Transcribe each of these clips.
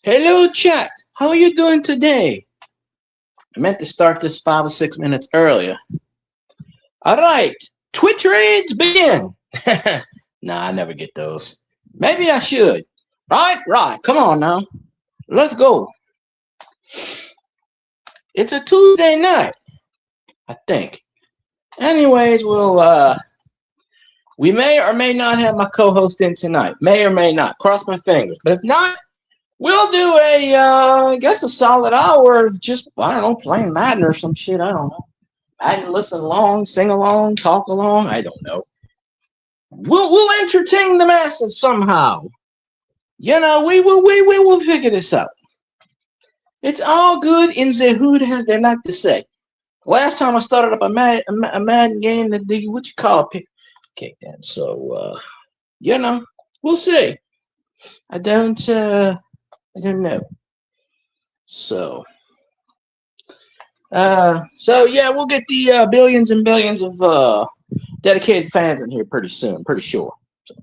Hello, chat. How are you doing today? I meant to start this 5 or 6 minutes earlier. All right, Twitch raids begin. Nah, I never get those. Maybe I should. Right. Come on now. Let's go. It's a Tuesday night, I think. Anyways, we may or may not have my co-host in tonight. May or may not. Cross my fingers. But if not, we'll do I guess a solid hour of just, I don't know, playing Madden or some shit. I don't know. I can listen along, sing along, talk along. I don't know. We'll entertain the masses somehow. We will figure this out. It's all good in the hood, as they like to say. Last time I started up a Madden game, the what you call it, kicked in. So we'll see. I don't know. So yeah, we'll get the billions and billions of dedicated fans in here pretty soon, pretty sure. So,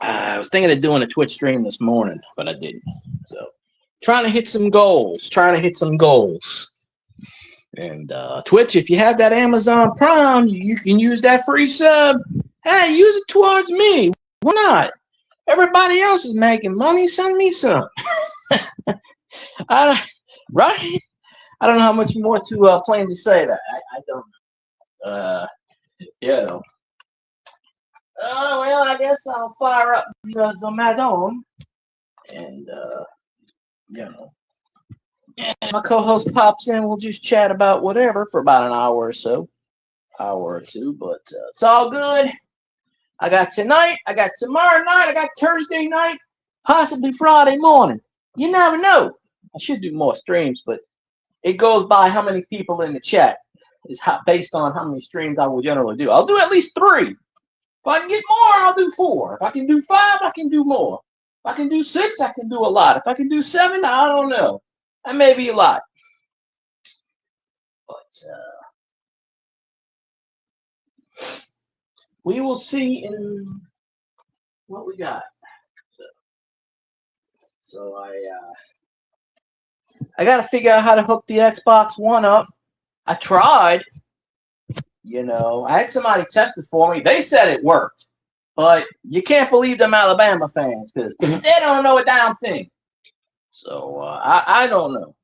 I was thinking of doing a Twitch stream this morning, but I didn't. So trying to hit some goals. And Twitch, if you have that Amazon Prime, you can use that free sub. Hey, use it towards me. Why not? Everybody else is making money. Send me some. Right? I don't know how much more to plainly say that. I don't know. Oh, well, I guess I'll fire up the Zomadon. And, and my co-host pops in. We'll just chat about whatever for about an hour or so. Hour or two, but it's all good. I got tonight. I got tomorrow night. I got Thursday night. Possibly Friday morning. You never know. I should do more streams, but it goes by how many people in the chat. Is based on how many streams I will generally do. I'll do at least 3. If I can get more, I'll do 4. If I can do 5, I can do more. If I can do 6, I can do a lot. If I can do 7, I don't know. That may be a lot. But we will see in what we got. So I got to figure out how to hook the Xbox One up. I tried. I had somebody test it for me. They said it worked. But you can't believe them Alabama fans because they don't know a damn thing. So I don't know.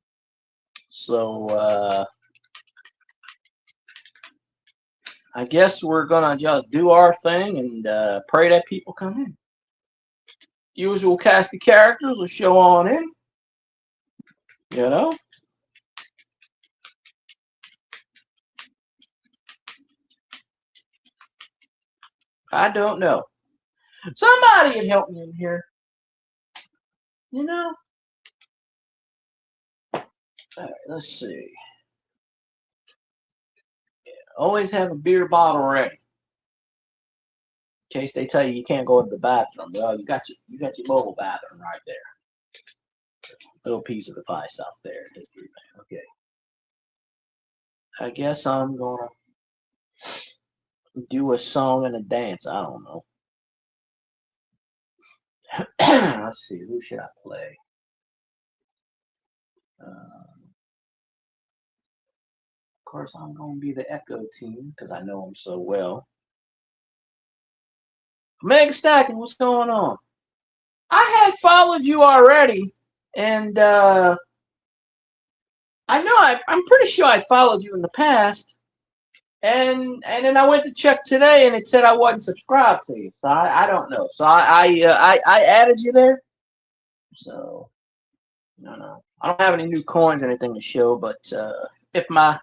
So I guess we're going to just do our thing and pray that people come in. Usual cast of characters will show on in. I don't know. Somebody can help me in here. All right, let's see. Yeah, always have a beer bottle ready. In case they tell you can't go to the bathroom. Well, you got your mobile bathroom right there. Little piece of advice out there. Okay. I guess I'm gonna do a song and a dance. I don't know. Let's see. Who should I play? Of course, I'm gonna be the Echo team because I know them so well. Meg Stacking, what's going on? I had followed you already, and I know I'm pretty sure I followed you in the past, and then I went to check today, and it said I wasn't subscribed to you, so I don't know. So I added you there. So no, I don't have any new coins or anything to show, but if my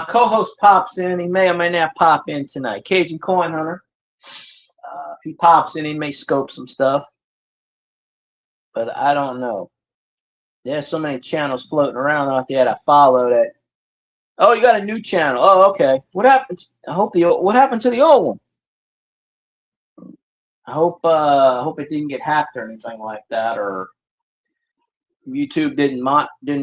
co-host pops in, he may or may not pop in tonight. Cajun Coin Hunter. If he pops in, he may scope some stuff. But I don't know. There's so many channels floating around out there that I follow that. Oh, you got a new channel. Oh, okay. What happened? What happened to the old one? I hope it didn't get hacked or anything like that, or YouTube didn't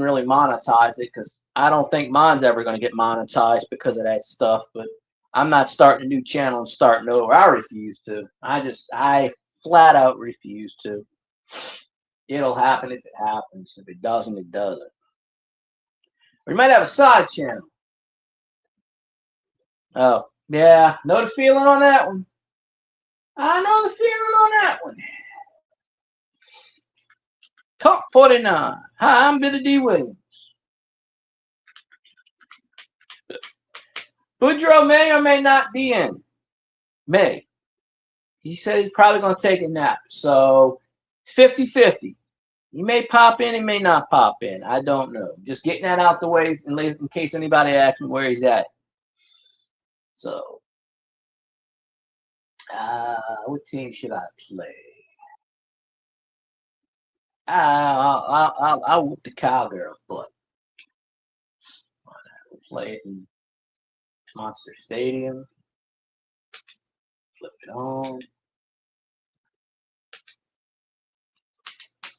really monetize it, because I don't think mine's ever going to get monetized because of that stuff. But I'm not starting a new channel and starting over. I refuse to. I flat out refuse to. It'll happen if it happens. If it doesn't, it doesn't. We might have a side channel. Oh, yeah. Know the feeling on that one. I know the feeling on that one. Talk 49. Hi, I'm Billy D. Williams. Boudreaux may or may not be in. May. He said he's probably going to take a nap. So it's 50-50. He may pop in, he may not pop in. I don't know. Just getting that out the way in case anybody asks me where he's at. So, what team should I play? I'll whoop the Cowgirls, but we'll play it in Monster Stadium. Flip it on.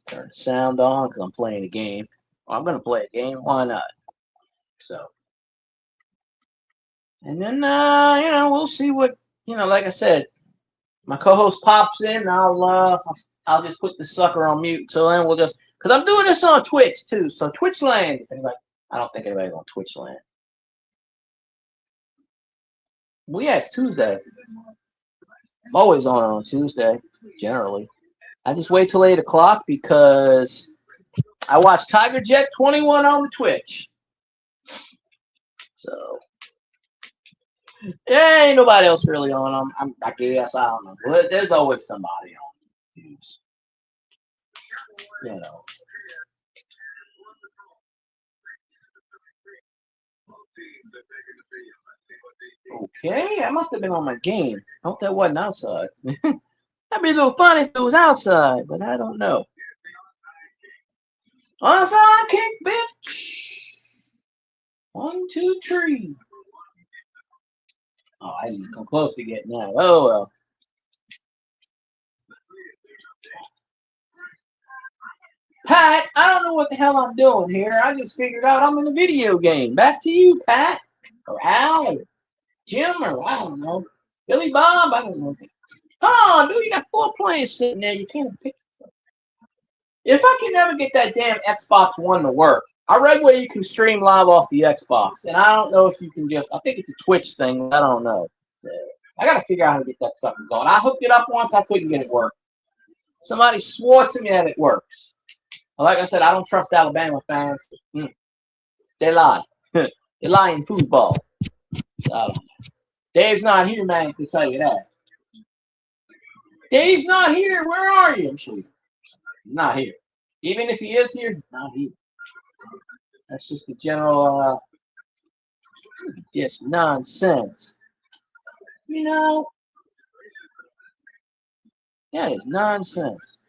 Turn the sound on because I'm playing a game. Well, I'm going to play a game. Why not? So, and then, we'll see what, like I said, my co-host pops in. I'll just put the sucker on mute. So then we'll just, because I'm doing this on Twitch too. So Twitchland, if anybody, I don't think anybody's on Twitchland. Well, yeah, it's Tuesday. I'm always on Tuesday, generally. I just wait till 8 o'clock because I watch Tiger Jet 21 on the Twitch. So, yeah, ain't nobody else really on them. I guess, I don't know. But there's always somebody on who's, Okay, I must have been on my game. I hope that wasn't outside. That'd be a little funny if it was outside, but I don't know. Onside kick, bitch. 1, 2, 3. Oh, I didn't come close to getting that. Oh, well. Pat, I don't know what the hell I'm doing here. I just figured out I'm in a video game. Back to you, Pat. Or Al, or Jim, or I don't know. Billy Bob, I don't know. Oh, dude, you got 4 players sitting there. You can't pick. If I can never get that damn Xbox One to work, I read where you can stream live off the Xbox, and I don't know if you can just, I think it's a Twitch thing. I don't know. I got to figure out how to get that something going. I hooked it up once. I couldn't get it work. Somebody swore to me that it works. Like I said, I don't trust Alabama fans. They lie. They lie in football. Dave's not here, man. I can tell you that. Dave's not here. Where are you? I'm sure he's not here. Even if he is here, he's not here. That's just the general, just nonsense. That is nonsense.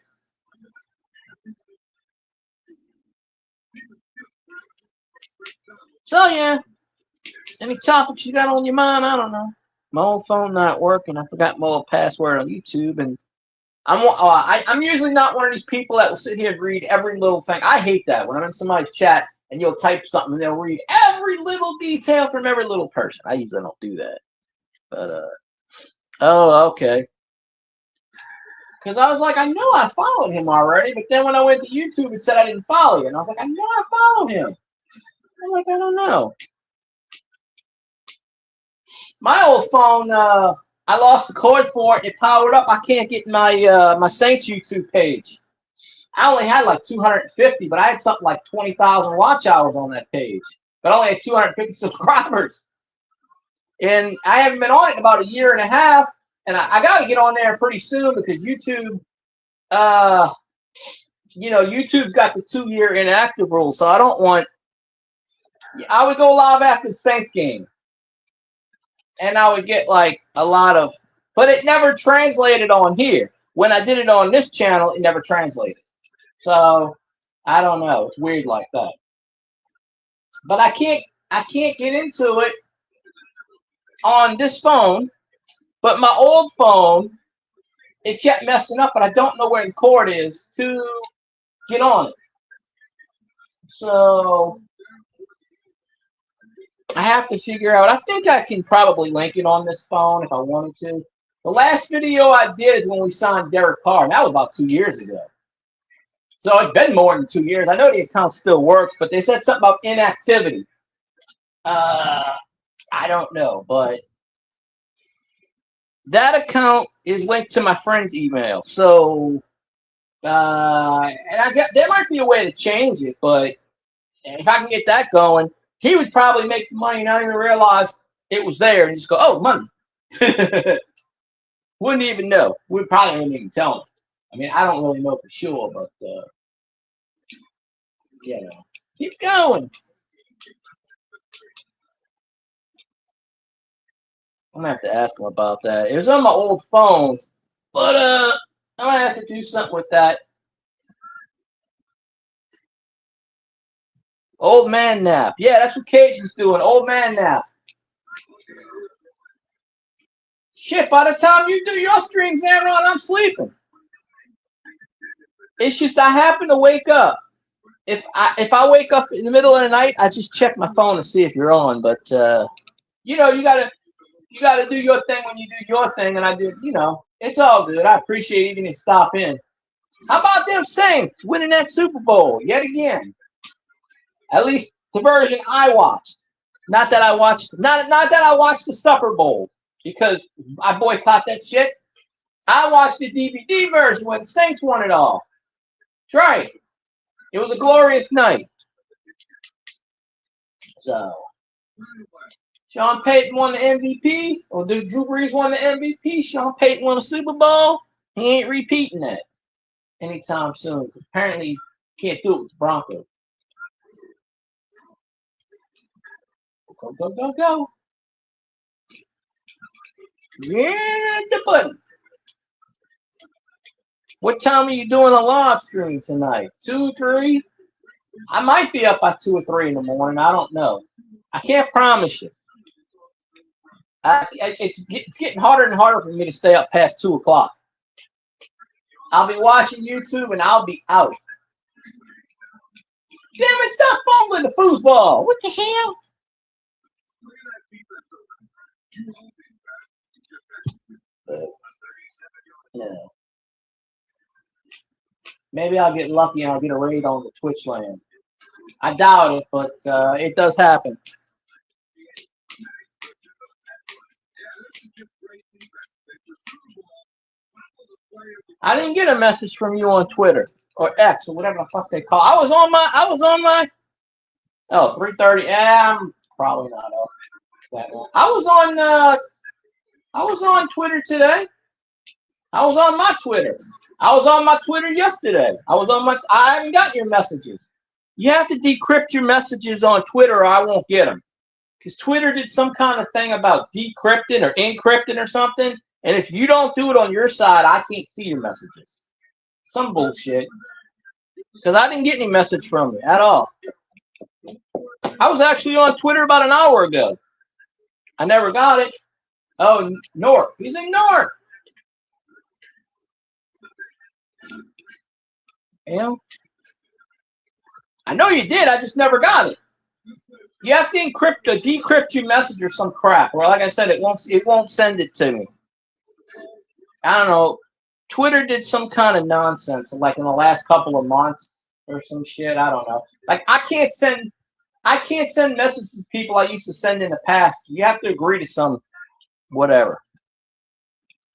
So, yeah. Any topics you got on your mind? I don't know. My old phone not working. I forgot my old password on YouTube, and I'm usually not one of these people that will sit here and read every little thing. I hate that when I'm in somebody's chat and you'll type something and they'll read every little detail from every little person. I usually don't do that. But oh, okay. Because I was like, I know I followed him already, but then when I went to YouTube, it said I didn't follow you, and I was like, I know I followed him. I'm like, I don't know. My old phone, I lost the cord for it. It powered up. I can't get my my Saints YouTube page. I only had like 250, but I had something like 20,000 watch hours on that page. But I only had 250 subscribers. And I haven't been on it in about a year and a half. And I got to get on there pretty soon because YouTube, YouTube's got the 2-year inactive rule. So I don't want, I would go live after the Saints game. And I would get like a lot of, but it never translated on here. When I did it on this channel, it never translated. So I don't know. It's weird like that. But I can't get into it on this phone. But my old phone, it kept messing up, but I don't know where the cord is to get on it. So I have to figure out. I think I can probably link it on this phone if I wanted to. The last video I did is when we signed Derek Carr, and that was about 2 years ago. So it's been more than 2 years. I know the account still works, but they said something about inactivity. I don't know, but that account is linked to my friend's email. So, and I guess there might be a way to change it, but if I can get that going, he would probably make the money and not even realize it was there and just go, oh, money. Wouldn't even know. We probably wouldn't even tell him. I mean, I don't really know for sure, but, you know, keep going. I'm going to have to ask him about that. It was on my old phone, but I'm going to have to do something with that. Old man nap. Yeah, that's what Cajun's doing. Old man nap. Shit, by the time you do your streams, Aaron, I'm sleeping. It's just I happen to wake up. If I wake up in the middle of the night, I just check my phone to see if you're on. But you know, you gotta do your thing when you do your thing, and I do. You know, it's all good. I appreciate even if you stop in. How about them Saints winning that Super Bowl yet again? At least the version I watched. Not that I watched the Super Bowl because I boycott that shit. I watched the DVD version when the Saints won it all. That's right. It was a glorious night. So, Sean Payton won the MVP, or Drew Brees won the MVP. Sean Payton won the Super Bowl. He ain't repeating that anytime soon. Apparently, he can't do it with the Broncos. Go, go, go, go. Yeah, the button. What time are you doing a live stream tonight? 2, 3? I might be up by 2 or 3 in the morning. I don't know. I can't promise you. It's getting harder and harder for me to stay up past 2 o'clock. I'll be watching YouTube and I'll be out. Damn it, stop fumbling the foosball. What the hell? Yeah. Maybe I'll get lucky and I'll get a raid on the Twitch land. I doubt it, but it does happen. I didn't get a message from you on Twitter or X or whatever the fuck they call. I was on my 3:30. Yeah, I'm probably not up that long. I was on Twitter today. I was on my Twitter. I was on my Twitter yesterday. I haven't got your messages. You have to decrypt your messages on Twitter or I won't get them. Because Twitter did some kind of thing about decrypting or encrypting or something. And if you don't do it on your side, I can't see your messages. Some bullshit. Because I didn't get any message from you at all. I was actually on Twitter about an hour ago. I never got it. Oh, North. He's in North. Yeah. I know you did. I just never got it. You have to decrypt your message or some crap. Or like I said, it won't send it to me. I don't know. Twitter did some kind of nonsense, like in the last couple of months or some shit. I don't know. Like I can't send messages to people I used to send in the past. You have to agree to some whatever.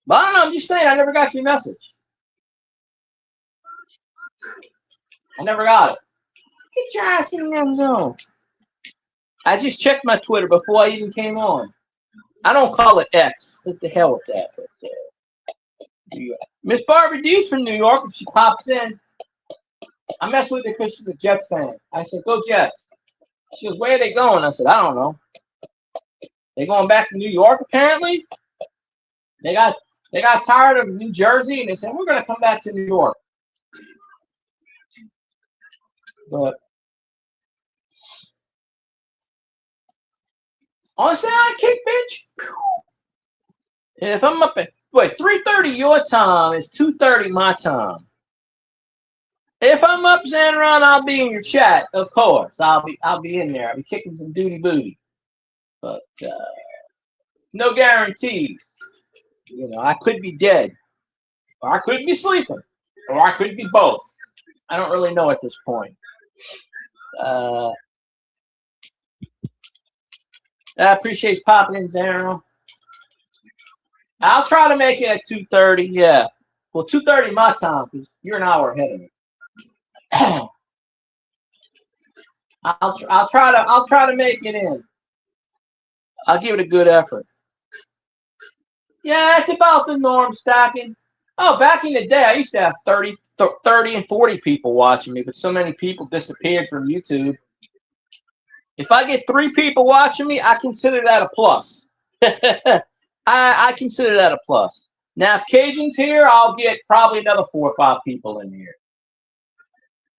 But I don't know. I'm just saying. I never got your message. I never got it. Get your ass in the end zone. I just checked my Twitter before I even came on. I don't call it X. What the hell with that? But, Miss Barbara D's from New York. If she pops in, I mess with her because she's a Jets fan. I said, "Go Jets." She goes, "Where are they going?" I said, "I don't know. They going back to New York apparently. They got tired of New Jersey and they said we're going to come back to New York." But on sidekick, bitch. If I'm up at 3:30 your time, it's 2:30 my time. If I'm up, Xanron, I'll be in your chat, of course. I'll be in there. I'll be kicking some duty booty. But no guarantees. You know, I could be dead, or I could be sleeping, or I could be both. I don't really know at this point. I appreciate popping in, Zero. I'll try to make it at 2:30. Yeah, well, 2:30 my time because you're an hour ahead of me. I'll try to make it in. I'll give it a good effort. Yeah, it's about the norm, Stacking. Oh, back in the day, I used to have 30 and 40 people watching me, but so many people disappeared from YouTube. If I get 3 people watching me, I consider that a plus. I consider that a plus. Now, if Cajun's here, I'll get probably another 4 or 5 people in here.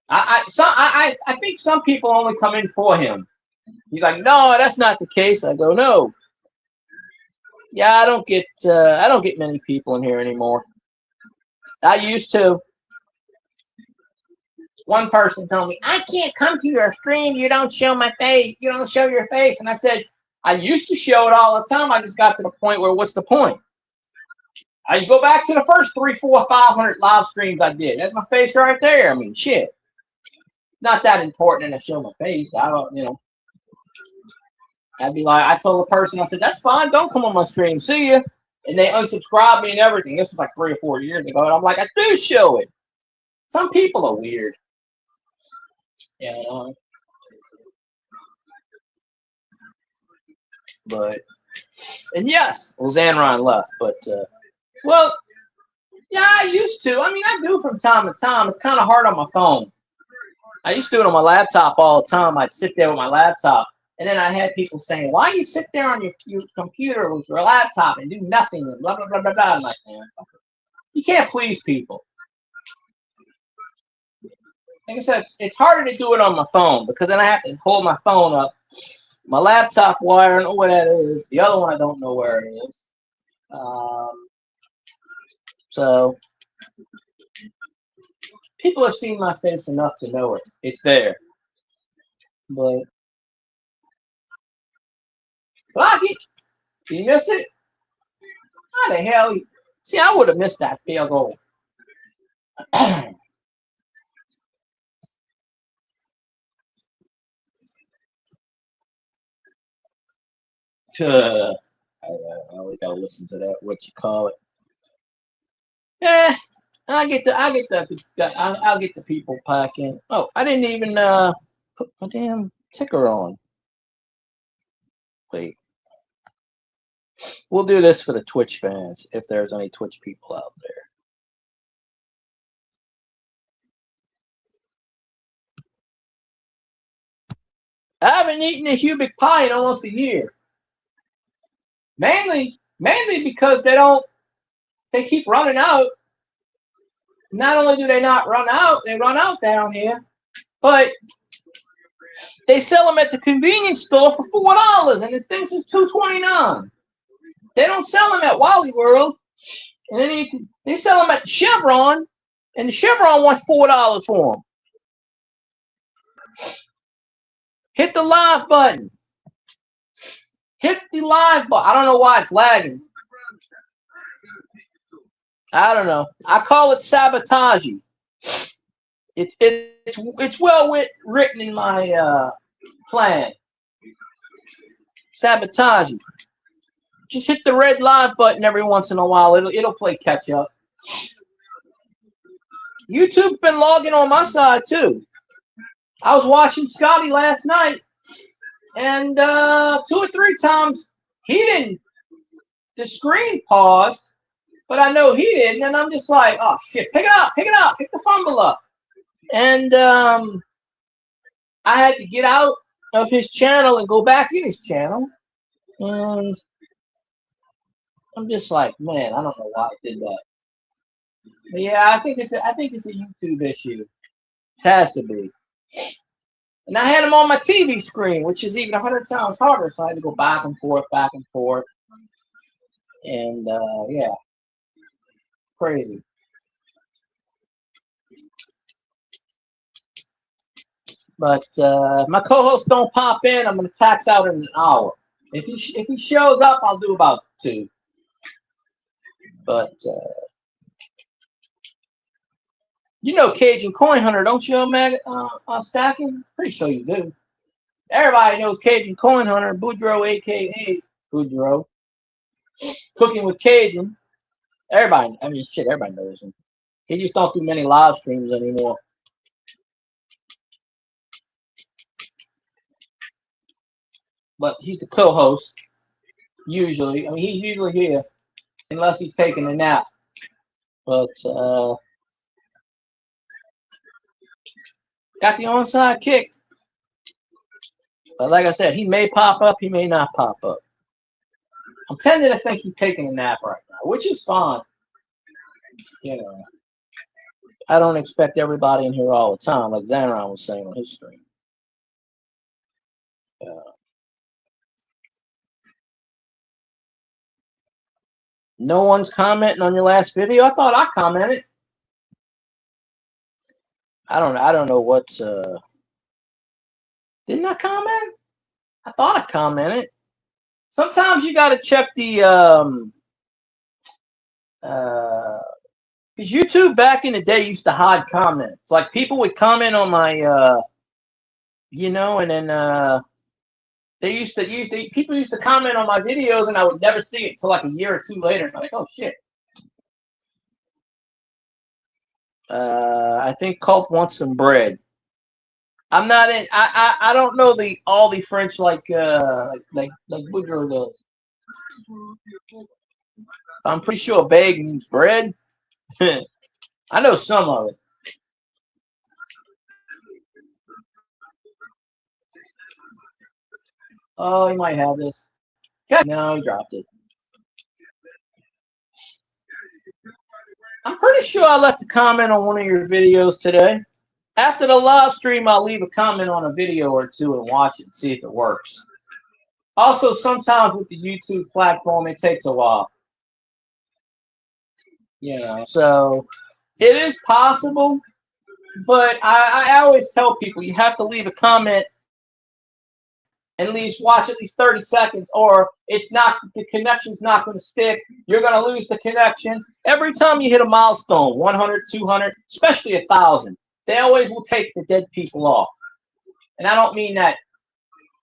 I think some people only come in for him. He's like, no, that's not the case. I go, no. Yeah, I don't get many people in here anymore. I used to. One person told me, I can't come to your stream. You don't show my face. You don't show your face. And I said, I used to show it all the time. I just got to the point where what's the point? I go back to the first 300, 400, 500 live streams I did. That's my face right there. I mean, shit. Not that important to show my face. I don't, you know. I'd be like, I told the person, I said, that's fine. Don't come on my stream. See ya. And they unsubscribed me and everything. This was like 3 or 4 years ago. And I'm like, I do show it. Some people are weird. Yeah. But, and yes, well, Zanron left. But, well, yeah, I used to. I mean, I do from time to time. It's kind of hard on my phone. I used to do it on my laptop all the time. I'd sit there with my laptop. And then I had people saying, why you sit there on your computer with your laptop and do nothing and blah, blah, blah, blah, blah. I'm like, man, you can't please people. Like I said, it's harder to do it on my phone because then I have to hold my phone up. My laptop wire, I don't know where that is. The other one, I don't know where it is. So people have seen my face enough to know it. It's there. But Blocky, did you miss it? How the hell? See, I would have missed that field goal. I always gotta listen to that. What you call it? Yeah, I'll get the people packing. Oh, I didn't even put my damn ticker on. Wait. We'll do this for the Twitch fans, if there's any Twitch people out there. I haven't eaten a cubic pie in almost a year. Mainly because they keep running out. Not only do they not run out, they run out down here, but they sell them at the convenience store for $4, and the thing's is $2.29. They don't sell them at Wally World, and then they sell them at the Chevron, and the Chevron wants $4 for them. Hit the live button. Hit the live button. I don't know why it's lagging. I don't know. I call it sabotage. It's well written in my plan. Sabotage. Just hit the red live button every once in a while. It'll play catch up. YouTube's been logging on my side too. I was watching Scotty last night, and 2 or 3 times the screen paused, but I know he didn't, and I'm just like, oh shit, pick it up, pick the fumble up. And I had to get out of his channel and go back in his channel, and I'm just like, man, I don't know why I did that. But yeah, I think it's a YouTube issue. It has to be. And I had him on my TV screen, which is even 100 times harder. So I had to go back and forth. And yeah, crazy. But if my co-hosts don't pop in, I'm gonna tax out in an hour. If he shows up, I'll do about 2. But you know Cajun Coin Hunter, don't you, Stacking? Pretty sure you do. Everybody knows Cajun Coin Hunter, Boudreaux, a.k.a. Boudreaux. Cooking with Cajun. Everybody, I mean, shit, everybody knows him. He just don't do many live streams anymore. But he's the co-host, usually. I mean, he's usually here, unless he's taking a nap. But, got the onside kick. But like I said, he may pop up, he may not pop up. I'm tending to think he's taking a nap right now, which is fine. You know, I don't expect everybody in here all the time, like Zanron was saying on his stream. No one's commenting on your last video. I thought I commented. I don't know what's didn't I comment? I thought I commented. Sometimes you gotta check the because YouTube back in the day used to hide comments. Like people would comment on my you know, and then people used to comment on my videos and I would never see it until like a year or two later. And I'm like, oh shit. I think Culp wants some bread. I'm not in. I don't know all the French like Boudreaux does. I'm pretty sure bag means bread. I know some of it. Oh, he might have this. No, he dropped it. I'm pretty sure I left a comment on one of your videos today. After the live stream, I'll leave a comment on a video or two and watch it and see if it works. Also, sometimes with the YouTube platform, it takes a while. You know, so it is possible, but I always tell people you have to leave a comment and at least watch at least 30 seconds, or the connection's not going to stick. You're going to lose the connection. Every time you hit a milestone, 100, 200, especially 1,000, they always will take the dead people off. And I don't mean that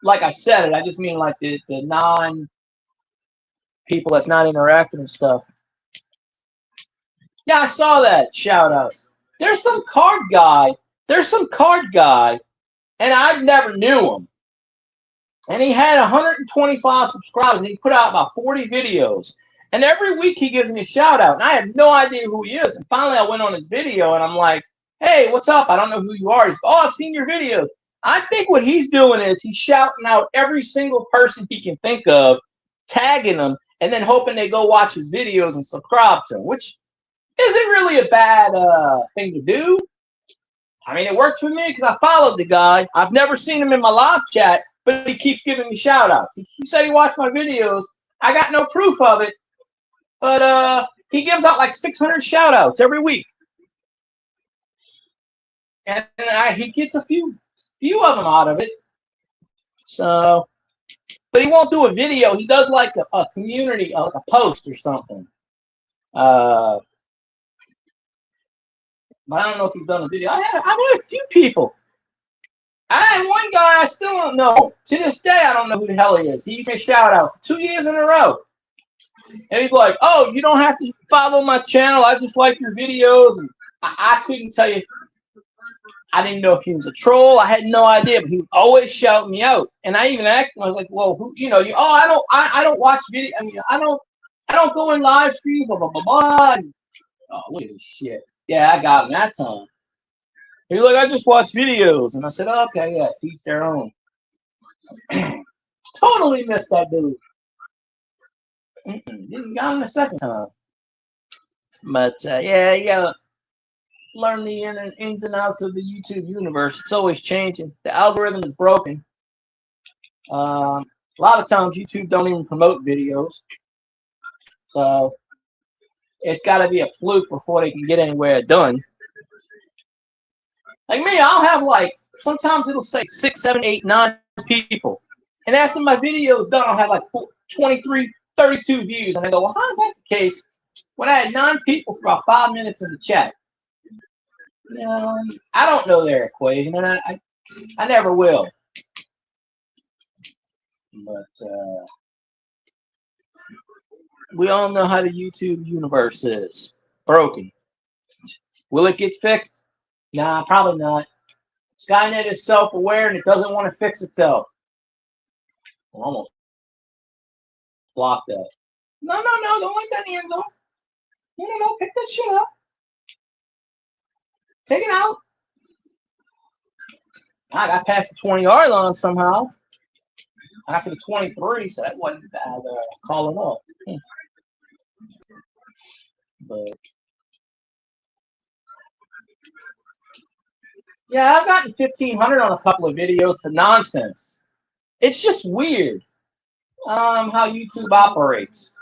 like I said it. I just mean like the non-people that's not interacting and stuff. Yeah, I saw that. Shout outs. There's some card guy, and I never knew him. And he had 125 subscribers, and he put out about 40 videos. And every week he gives me a shout out, and I have no idea who he is. And finally I went on his video, and I'm like, hey, what's up? I don't know who you are. He's, oh, I've seen your videos. I think what he's doing is he's shouting out every single person he can think of, tagging them, and then hoping they go watch his videos and subscribe to him, which isn't really a bad thing to do. I mean, it worked for me because I followed the guy. I've never seen him in my live chat, but he keeps giving me shout outs. He said he watched my videos. I got no proof of it, but he gives out like 600 shout outs every week. And he gets a few of them out of it. So, but he won't do a video. He does like a community, like a post or something. But I don't know if he's done a video. I've had a few people. I had one guy I still don't know. To this day, I don't know who the hell he is. He gave me a shout out for 2 years in a row. And he's like, oh, you don't have to follow my channel. I just like your videos. And I couldn't tell you. I didn't know if he was a troll. I had no idea, but he would always shout me out. And I even asked him, I was like, well, who, you know, I don't watch video. I mean, I don't go in live streams, blah, blah, blah, blah. And, oh, look at this shit. Yeah, I got him that time. He's like, I just watch videos. And I said, oh, okay, yeah, teach their own. Totally missed that dude. Didn't got him the second time. But, yeah, you got to learn the ins and outs of the YouTube universe. It's always changing. The algorithm is broken. A lot of times YouTube don't even promote videos. So it's got to be a fluke before they can get anywhere done. Like me, I'll have like, sometimes it'll say 6, 7, 8, 9 people. And after my video is done, I'll have like 23, 32 views. And I go, well, how is that the case? when I had 9 people for about 5 minutes in the chat. I don't know their equation, and I never will. But we all know how the YouTube universe is. Broken. Will it get fixed? Nah, probably not. Skynet is self-aware and it doesn't want to fix itself. I almost blocked that. No, don't let that in the end zone. No, pick that shit up. Take it out. I got past the 20-yard line somehow. After the 23, so that wasn't bad calling up. But yeah, I've gotten 1,500 on a couple of videos for nonsense. It's just weird how YouTube operates.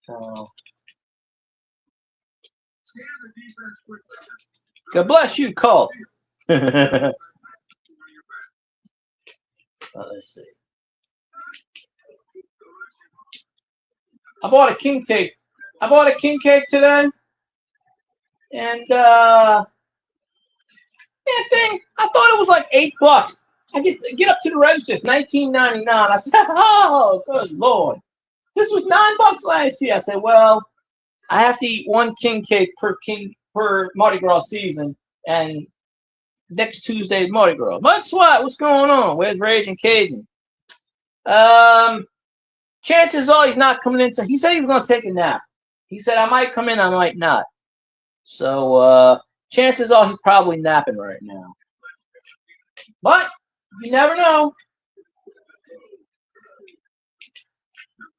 So, God bless you, Cole. Let's see. I bought a king cake. Today, and that thing, I thought it was like $8. I get up to the register, it's $19.99. I said, oh, good Lord. This was $9 last year. I said, well, I have to eat 1 king cake per Mardi Gras season, and next Tuesday is Mardi Gras. Mud Swat, what's going on? Where's Raging Cajun? Chances are he's not coming in. He said he was going to take a nap. He said, I might come in, I might not. So chances are he's probably napping right now. But you never know.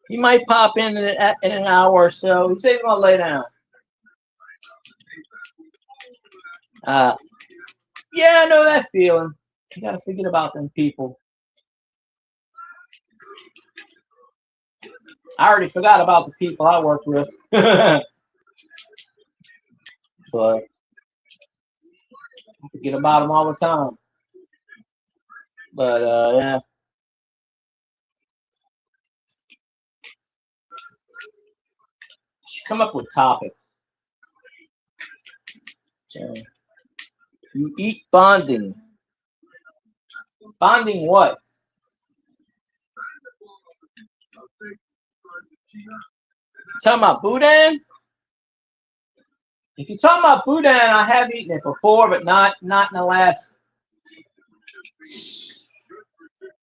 He might pop in an hour or so. He said he's going to lay down. Yeah, I know that feeling. You got to forget about them people. I already forgot about the people I worked with. But I forget about them all the time. But yeah. Should come up with topics. You eat bonding. Bonding what? Talking about boudin? If you're talking about boudin, I have eaten it before, but not in the last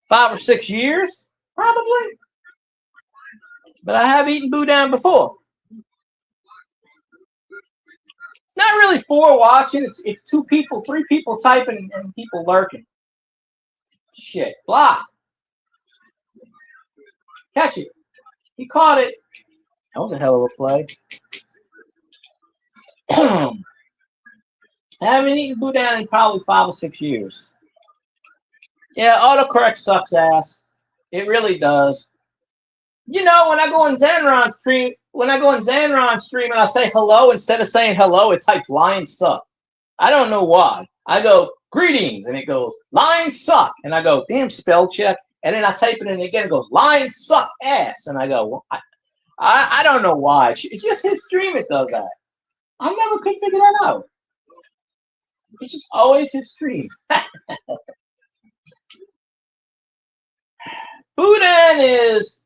5 or 6 years, probably. But I have eaten boudin before. It's not really for watching. It's 2 people, 3 people typing and people lurking. Shit, block. Catch it. He caught it. That was a hell of a play. I haven't eaten boudin in probably 5 or 6 years. Yeah, autocorrect sucks ass. It really does. You know, when I go on Zenron stream and I say hello, instead of saying hello, it types lines suck. I don't know why. I go, greetings, and it goes, lines suck. And I go, damn, spell check. And then I type it in again, it goes, lines suck ass. And I go, well, I don't know why. It's just his stream it does that. I never could figure that out. It's just always his stream. Boudin is,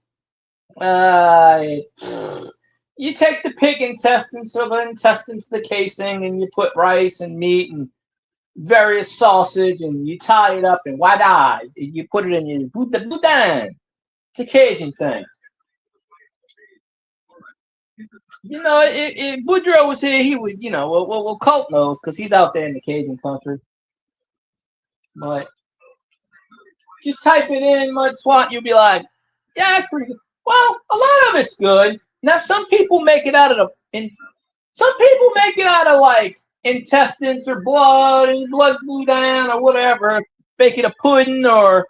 you take the pig intestines, so the intestines, the casing, and you put rice and meat and various sausage, and you tie it up and wada. You put it in your boudin. It's a Cajun thing. You know, if Boudreaux was here, he would, well, Colt knows because he's out there in the Cajun country. But just type it in, Mud Swat, you'll be like, yeah, it's pretty good. Well, a lot of it's good. Now, some people make it out of like intestines or blood and blood boudin or whatever, make it a pudding or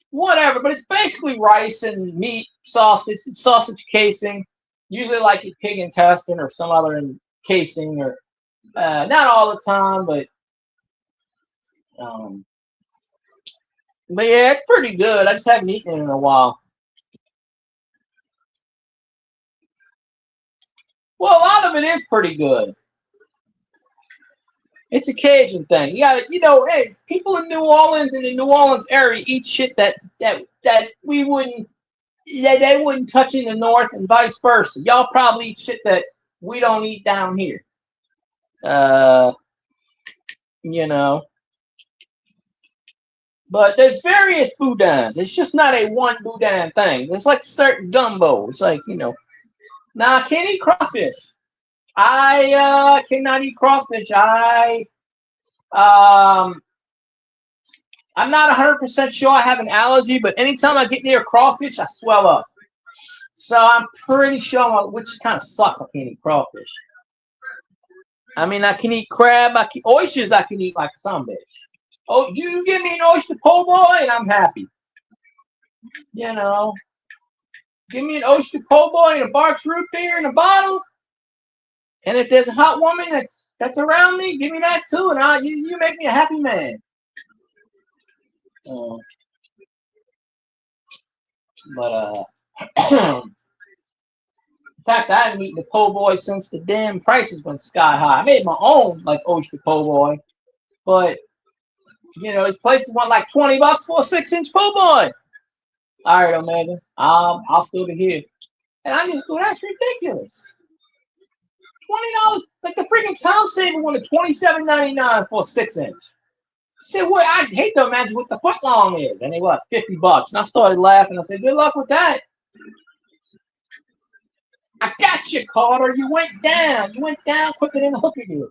whatever. But it's basically rice and meat, sausage casing. Usually like a pig intestine or some other casing, or not all the time, but yeah, it's pretty good. I just haven't eaten it in a while. Well, a lot of it is pretty good. It's a Cajun thing. You got hey, people in New Orleans and the New Orleans area eat shit that we wouldn't, that they wouldn't touch in the North, and vice versa. Y'all probably eat shit that we don't eat down here. You know. But there's various boudins. It's just not a one boudin thing. It's like certain gumbo. It's like, Now, I can't eat crawfish. I cannot eat crawfish. I'm not 100% sure I have an allergy, but anytime I get near crawfish, I swell up. So I'm pretty sure, which kind of sucks, I can't eat crawfish. I mean, I can eat crab. Oysters I can eat like some bitch. Oh, you give me an oyster po' boy and I'm happy. Give me an oyster po' boy and a Barks root beer in a bottle. And if there's a hot woman that's around me, give me that too, and you make me a happy man. In fact, I haven't eaten the po' boy since the damn prices went sky high. I made my own like oyster po' boy, but these places want like $20 for a 6-inch po' boy. All right, Omega, I'll still be here, and I just go, that's ridiculous. $20, like the freaking Tom Saver wanted $27.99 for a 6-inch. I said, what? I hate to imagine what the foot long is, and they were like $50. And I started laughing. I said, good luck with that. I got you, Carter. You went down. You went down quicker than the hooker did.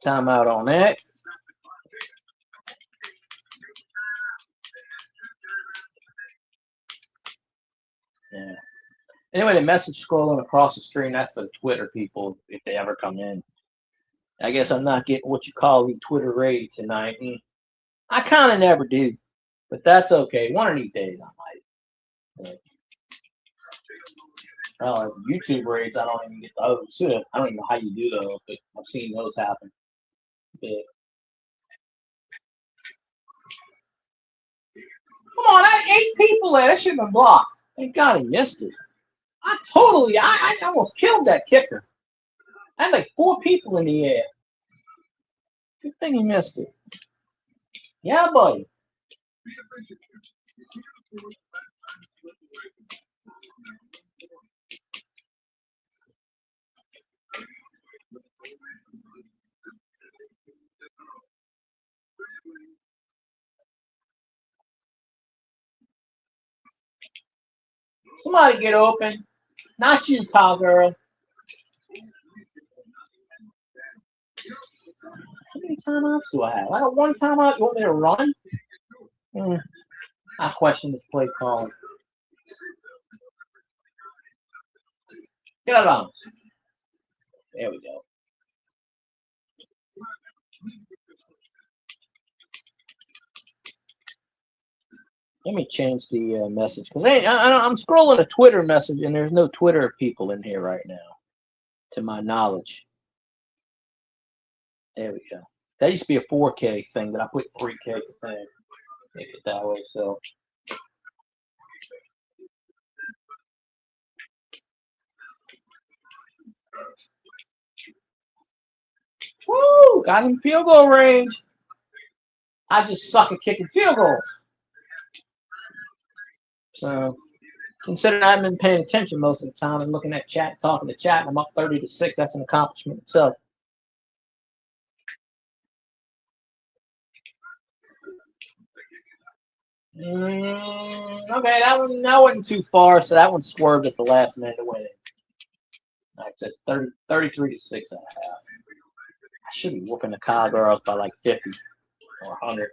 Time out on that. Yeah. Anyway, the message scrolling across the screen, that's for the Twitter people if they ever come in. I guess I'm not getting what you call the Twitter raid tonight. And I kind of never do, but that's okay. One of these days I might. Well, YouTube raids, I don't even get those. I don't even know how you do those, but I've seen those happen. But, come on, I had 8 people there. That should have been blocked. Thank God he missed it. I almost killed that kicker. I had like 4 people in the air. Good thing he missed it. Yeah, buddy. Somebody get open. Not you, cowgirl. How many timeouts do I have? I got 1 timeout. You want me to run? I question this play calling. Get out of bounds. There we go. Let me change the message because I'm scrolling a Twitter message and there's no Twitter people in here right now, to my knowledge. There we go. That used to be a 4K thing, but I put 3K thing. Make it that way. So. Woo! Got him field goal range. I just suck at kicking field goals. So, considering I've been paying attention most of the time and looking at chat, talking to chat, and I'm up 30-6, that's an accomplishment itself. Okay, that wasn't too far, so that one swerved at the last minute to win it. All right, so it's 33-6 and a half. I should be whooping the Cowgirls by like 50 or 100.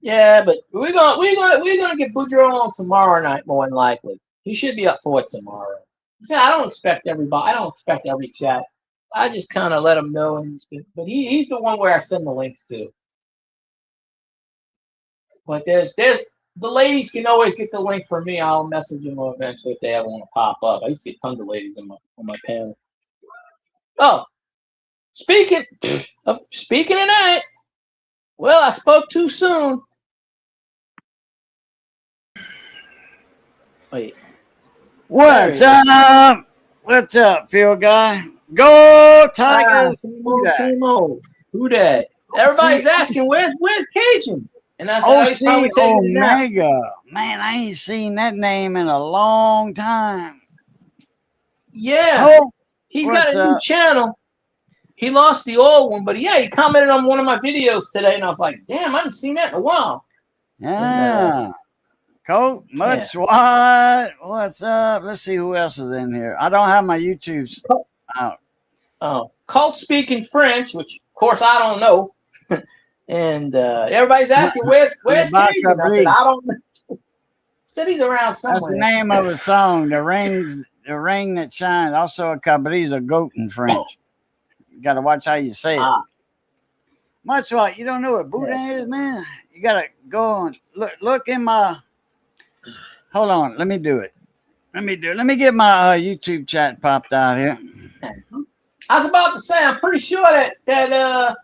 Yeah, but we're gonna get Boudreaux on tomorrow night more than likely. He should be up for it tomorrow. See, I don't expect everybody. I don't expect every chat. I just kind of let him know, but he's the one where I send the links to. But there's the ladies can always get the link from me. I'll message them eventually if they ever want to pop up. I used to get tons of ladies on my panel. Oh, speaking of that, well, I spoke too soon. Wait. What's up? What's up, field guy? Go Tigers! Same old. Who that? Everybody's asking, where's Cajun? And I said, he's probably taking it now. Omega. Man, I ain't seen that name in a long time. Yeah. He's got a new channel. He lost the old one, but yeah, he commented on one of my videos today, and I was like, damn, I haven't seen that in a while. Yeah. Colt, Mud SWAT. What's up? Let's see who else is in here. I don't have my YouTube out. Oh, Colt speaking French, which of course I don't know. And everybody's asking, where's Cajun? I said, I don't know. Said he's around somewhere. That's the name of a song, The Ring That Shines. Also a cabriz, a goat in French. You got to watch how you say it. Mud SWAT, you don't know what Boudin is, man? You got to go and look in my... Hold on, let me do it. Let me get my YouTube chat popped out here. I was about to say, I'm pretty sure that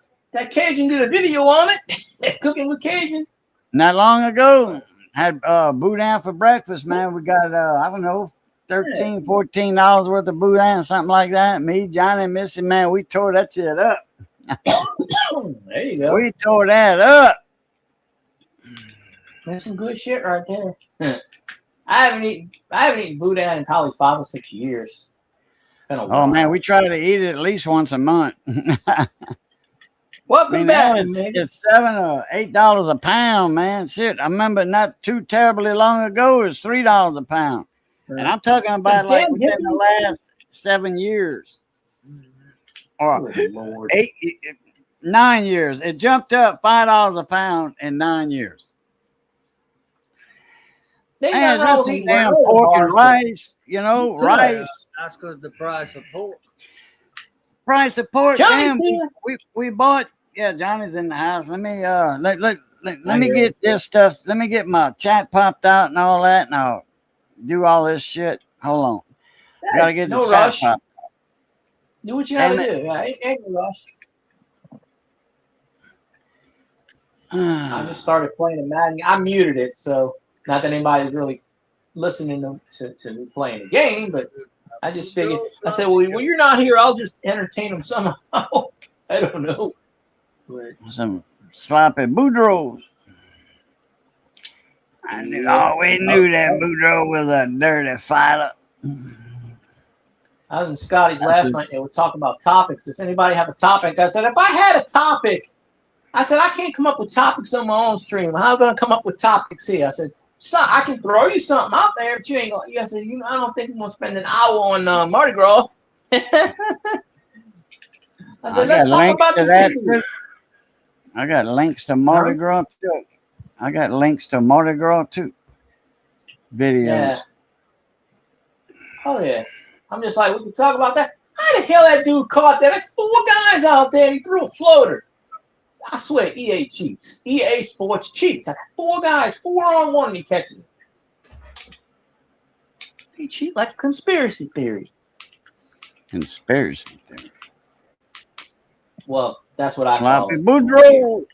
Cajun did a video on it, Cooking with Cajun. Not long ago, had Boudin for breakfast, man. We got, I don't know, $13, $14 worth of Boudin, something like that. Me, Johnny, and Missy, man, we tore that shit up. There you go. We tore that up. That's some good shit right there. I haven't eaten Boudin in probably 5 or 6 years. Oh man, we try to eat it at least once a month. Welcome back. It's $7 or $8 a pound, man. Shit, I remember not too terribly long ago, it was $3 a pound. Right. And I'm talking about like within the last 7 years. Or 9 years. It jumped up $5 a pound in 9 years. They got damn pork and rice, you know, rice. That's because the price of pork. Price of pork, damn. We bought. Yeah, Johnny's in the house. Let me let me get this stuff. Let me get my chat popped out and all that, and I'll do all this shit. Hold on, gotta get the chat popped. Do what you gotta do. Ain't no rush. I just started playing Madden. I muted it, so. Not that anybody's really listening to me playing the game, but I just figured, I said, well, you're not here. I'll just entertain them somehow. I don't know. Some sloppy Boudreaux. We knew that Boudreaux was a dirty fighter. I was in Scotty's last night. They were talking about topics. Does anybody have a topic? I said, if I had a topic, I can't come up with topics on my own stream. How am I going to come up with topics here? I said, so I can throw you something out there, but you ain't gonna. I said, I don't think we're gonna spend an hour on Mardi Gras. I said, let's talk about that. I got links to Mardi Gras too. Videos. Yeah. Oh yeah. I'm just like, we can talk about that. How the hell that dude caught that? There's 4 guys out there and he threw a floater. I swear, EA cheats. EA Sports cheats. 4 guys, 4-on-1, and he catches it. He cheat like a conspiracy theory. Conspiracy theory. Well, that's what I call it. Boudreaux.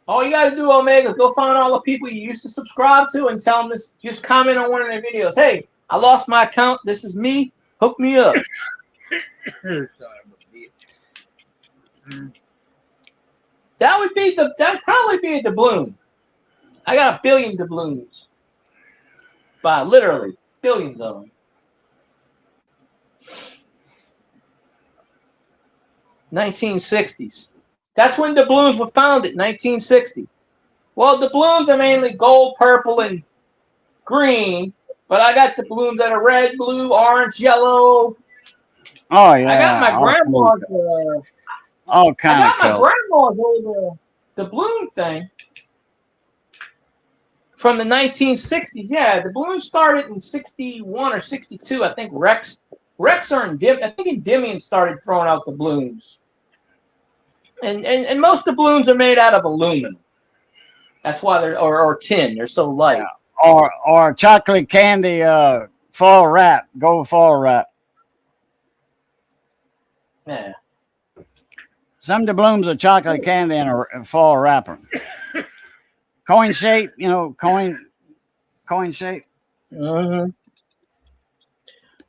All you got to do, Omega, is go find all the people you used to subscribe to and tell them just comment on one of their videos. Hey, I lost my account. This is me. Hook me up. That'd probably be a doubloon. I got 1 billion doubloons. But literally, billions of them. 1960s. That's when doubloons were founded, 1960. Well, doubloons are mainly gold, purple, and green. But I got doubloons that are red, blue, orange, yellow. Oh yeah. I got my grandma's. All kind of. I got my grandma's old doubloon thing from the 1960s. Yeah, the balloons started in 61 or 62. I think Rex or Endymion started throwing out the balloons. And most of the balloons are made out of aluminum. That's why they're or tin. They're so light. Yeah. Or chocolate candy fall wrap, gold fall wrap. Yeah. Some doubloons are chocolate candy and a fall wrapper. coin shape, coin shape. Mm-hmm.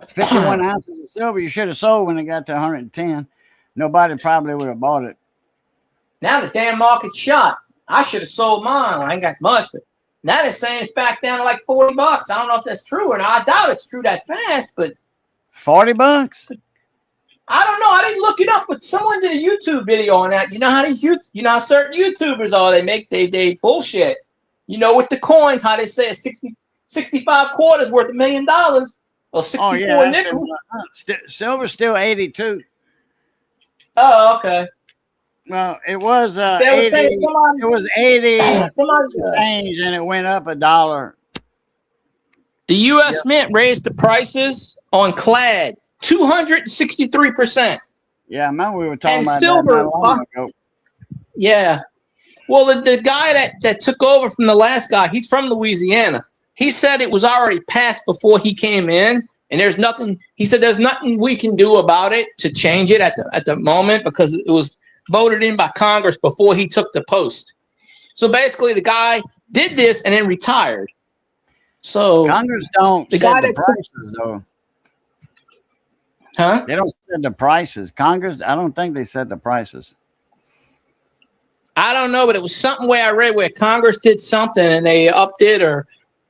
51 ounces of silver. You should have sold when it got to 110. Nobody probably would have bought it. Now the damn market's shot. I should have sold mine. I ain't got much, but now they're saying it's back down to like $40. I don't know if that's true or not. I doubt it's true that fast, but $40? I don't know. I didn't look it up, but someone did a YouTube video on that. You know how how certain YouTubers are. They bullshit. With the coins, how they say 65 quarters worth $1 million or 64 nickels. Silver's still 82. Oh, okay. Well, it was 80. It was 80 change, and it went up $1. The U.S. Mint raised the prices on clad 263%. Yeah, I remember we were talking and about silver. That not long ago. Yeah. Well, the guy that took over from the last guy, he's from Louisiana. He said it was already passed before he came in, and there's nothing. He said there's nothing we can do about it to change it at the moment because it was voted in by Congress before he took the post. So basically, the guy did this and then retired. So Congress don't set the prices, though. Huh? They don't set the prices. Congress, I don't think they set the prices. I don't know, but it was something where I read where Congress did something and they upped it, or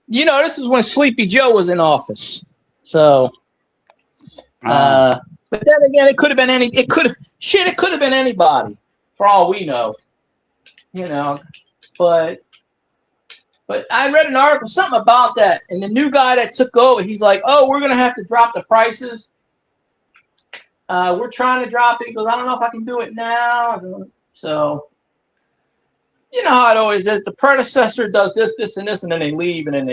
this is when Sleepy Joe was in office. So, but then again, it could have been it could have been anybody for all we know, but I read an article, something about that. And the new guy that took over, he's like, oh, we're going to have to drop the prices. We're trying to drop it. He goes, I don't know if I can do it now. So, you know how it always is. The predecessor does this, and this, and then they leave, and then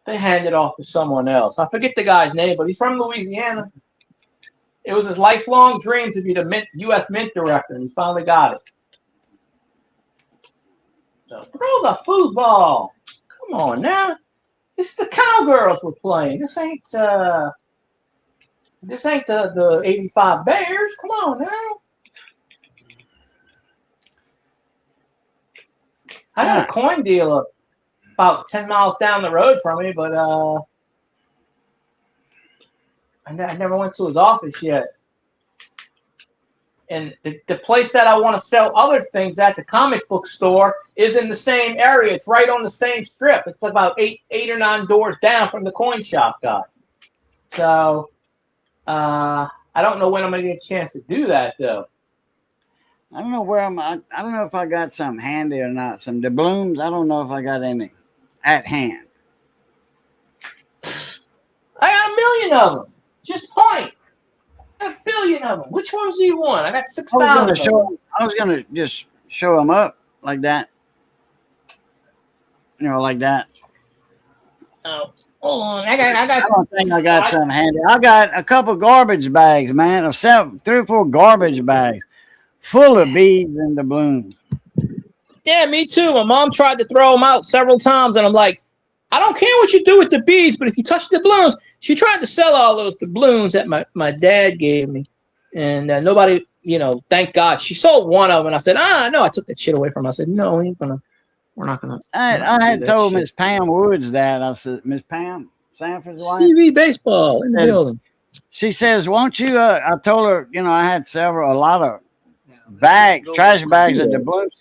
they hand it off to someone else. I forget the guy's name, but he's from Louisiana. It was his lifelong dream to be the U.S. Mint director, and he finally got it. So throw the foosball. Come on now. It's the Cowgirls we're playing. This ain't the 85 Bears. Come on now. I got a coin dealer about 10 miles down the road from me, but I never went to his office yet. And the place that I want to sell other things at, the comic book store, is in the same area. It's right on the same strip. It's about eight or 9 doors down from the coin shop guy. So I don't know when I'm going to get a chance to do that, though. I don't know where I don't know if I got some handy or not. Some doubloons. I don't know if I got any at hand. I got 1 million of them. Just point. I got 1 billion of them. Which ones do you want? I got 6,000. I was gonna just show them up like that. Like that. Oh, hold on. I don't think I got some handy. I got a couple garbage bags, man. 3 or 4 garbage bags full of beads and doubloons. Yeah, me too. My mom tried to throw them out several times, and I'm like, I don't care what you do with the beads, but if you touch the doubloons, she tried to sell all those doubloons that my dad gave me, and nobody, thank God, she sold one of them. And I said, no, I took that shit away from her. I said, no, we're not gonna. I had told Miss Pam Woods that. I said, Miss Pam Sanford's wife, CV baseball in the building. She says, won't you? I told her, I had a lot of bags, trash bags of doubloons.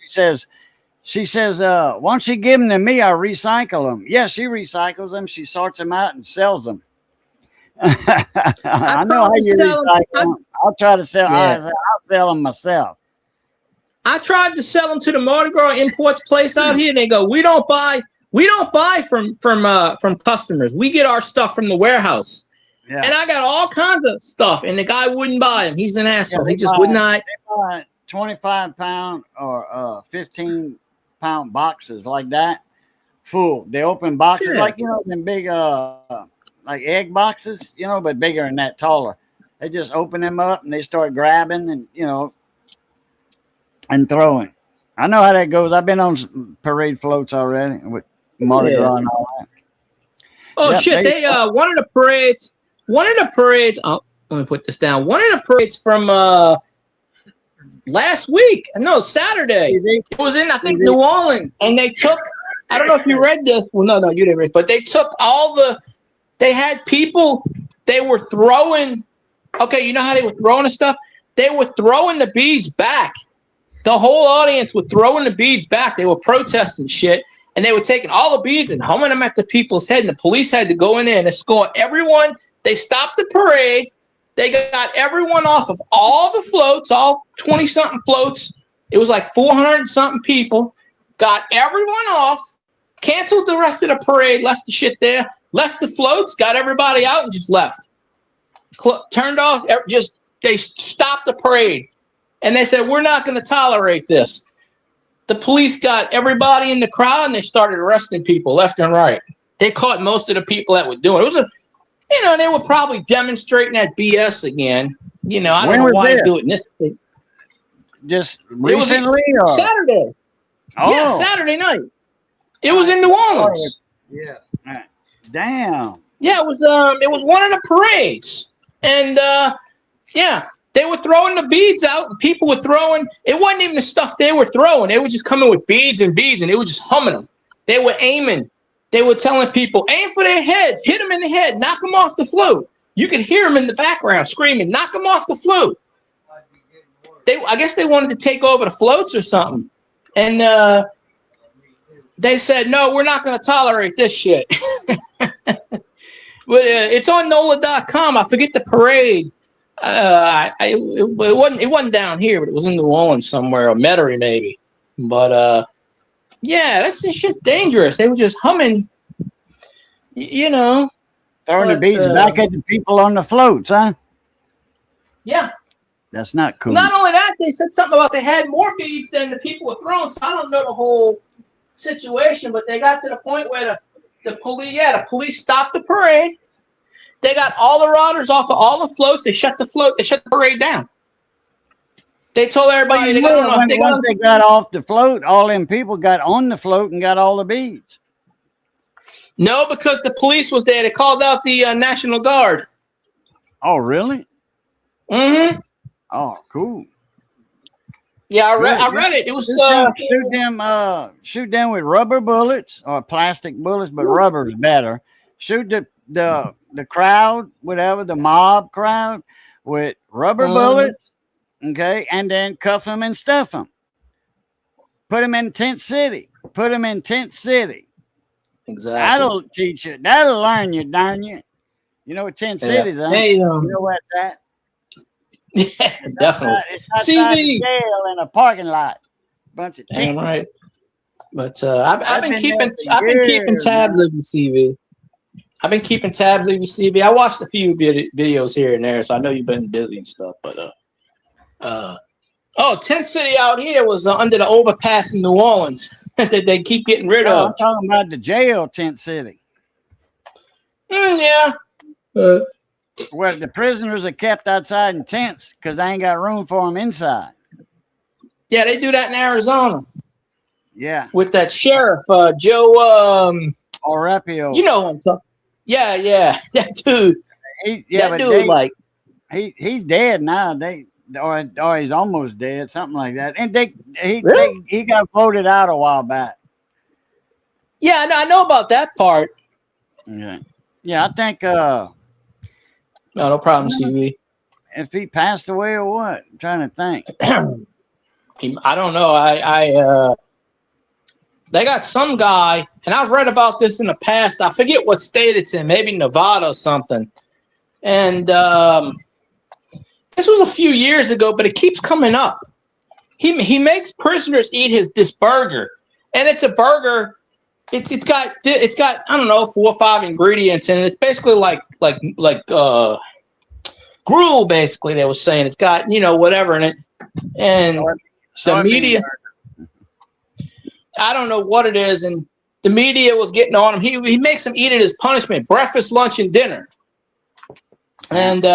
She says, once you give them to me, I'll recycle them. Yeah, she recycles them. She sorts them out and sells them. I know how you recycle them. I'll try to sell. Yeah. I'll sell them myself. I tried to sell them to the Mardi Gras imports place out here. And they go, we don't buy from customers. We get our stuff from the warehouse. Yeah. And I got all kinds of stuff, and the guy wouldn't buy them. He's an asshole. He just would not. They buy 25-pound or 15-pound boxes like that, full. They open boxes like them big like egg boxes, but bigger and that taller. They just open them up and they start grabbing and and throwing. I know how that goes. I've been on parade floats already with Mardi Gras and all that. Oh shit! They one of the parades. Oh, let me put this down. One of the parades from last week. No, Saturday. It was in, I think, New Orleans, and they took I don't know if you read this. Well, no, you didn't read. But they took they had people. They were throwing. Okay, you know how they were throwing the stuff? They were throwing the beads back. The whole audience were throwing the beads back. They were protesting shit. And they were taking all the beads and humming them at the people's head. And the police had to go in there and escort everyone. They stopped the parade. They got everyone off of all the floats, all 20-something floats. It was like 400-something people. Got everyone off. Canceled the rest of the parade. Left the shit there. Left the floats. Got everybody out and just left. Turned off. They stopped the parade. And they said, we're not going to tolerate this. The police got everybody in the crowd and they started arresting people left and right. They caught most of the people that were doing it. It was they were probably demonstrating that BS again. I don't know why they do it in this thing. Just recently? It was Saturday. Oh. Yeah, Saturday night. It was in New Orleans. Yeah. Damn. Yeah, it was one of the parades. And they were throwing the beads out, and people were throwing. It wasn't even the stuff they were throwing. They were just coming with beads, and they were just humming them. They were aiming. They were telling people, aim for their heads, hit them in the head, knock them off the float. You could hear them in the background screaming, knock them off the float. I guess they wanted to take over the floats or something. And they said, no, we're not going to tolerate this shit. But it's on NOLA.com. I forget the parade. It wasn't down here, but it was in New Orleans somewhere, or Metairie maybe. But that's just dangerous. They were just humming, throwing the beads back at the people on the floats, huh? Yeah, that's not cool. Not only that, they said something about they had more beads than the people were throwing. So I don't know the whole situation, but they got to the point where the police stopped the parade. They got all the riders off of all the floats. They shut the parade down. They told everybody once they got off the float, all them people got on the float and got all the beads. No, because the police was there. They called out the National Guard. Oh, really? Mm-hmm. Oh, cool. Yeah, I read it. It was shoot them with rubber bullets or plastic bullets, but rubber is better. Shoot the crowd, whatever, the mob crowd, with rubber bullets, okay, and then cuff them and stuff them. Put them in Tent City. Exactly. That'll teach you. That'll learn you, darn you. You know what Tent City's, huh? Hey, you know what that? Yeah, definitely. It's CV jail in a parking lot. Bunch of tents. Right. But I've been keeping tabs of your CV. I've been keeping tabs of your CV. I watched a few videos here and there, so I know you've been busy and stuff. But Tent City out here was under the overpass in New Orleans that they keep getting rid of. I'm talking about the jail, Tent City. Yeah. Where the prisoners are kept outside in tents because they ain't got room for them inside. Yeah, they do that in Arizona. Yeah. With that sheriff, Joe Arpaio. You know who I'm talking. Yeah. That dude. He's dead now. Or he's almost dead, something like that. And he got voted out a while back. Yeah, I know about that part. Yeah. Yeah, I think no problem, CV. If he passed away or what? I'm trying to think. I don't know. They got some guy, and I've read about this in the past. I forget what state it's in, maybe Nevada or something. And this was a few years ago, but it keeps coming up. He makes prisoners eat this burger, and it's a burger. It's got I don't know 4 or 5 ingredients in it. It's basically like gruel. Basically, they were saying it's got whatever in it, and the media. I don't know what it is, and the media was getting on him. He makes them eat it as punishment: breakfast, lunch, and dinner. And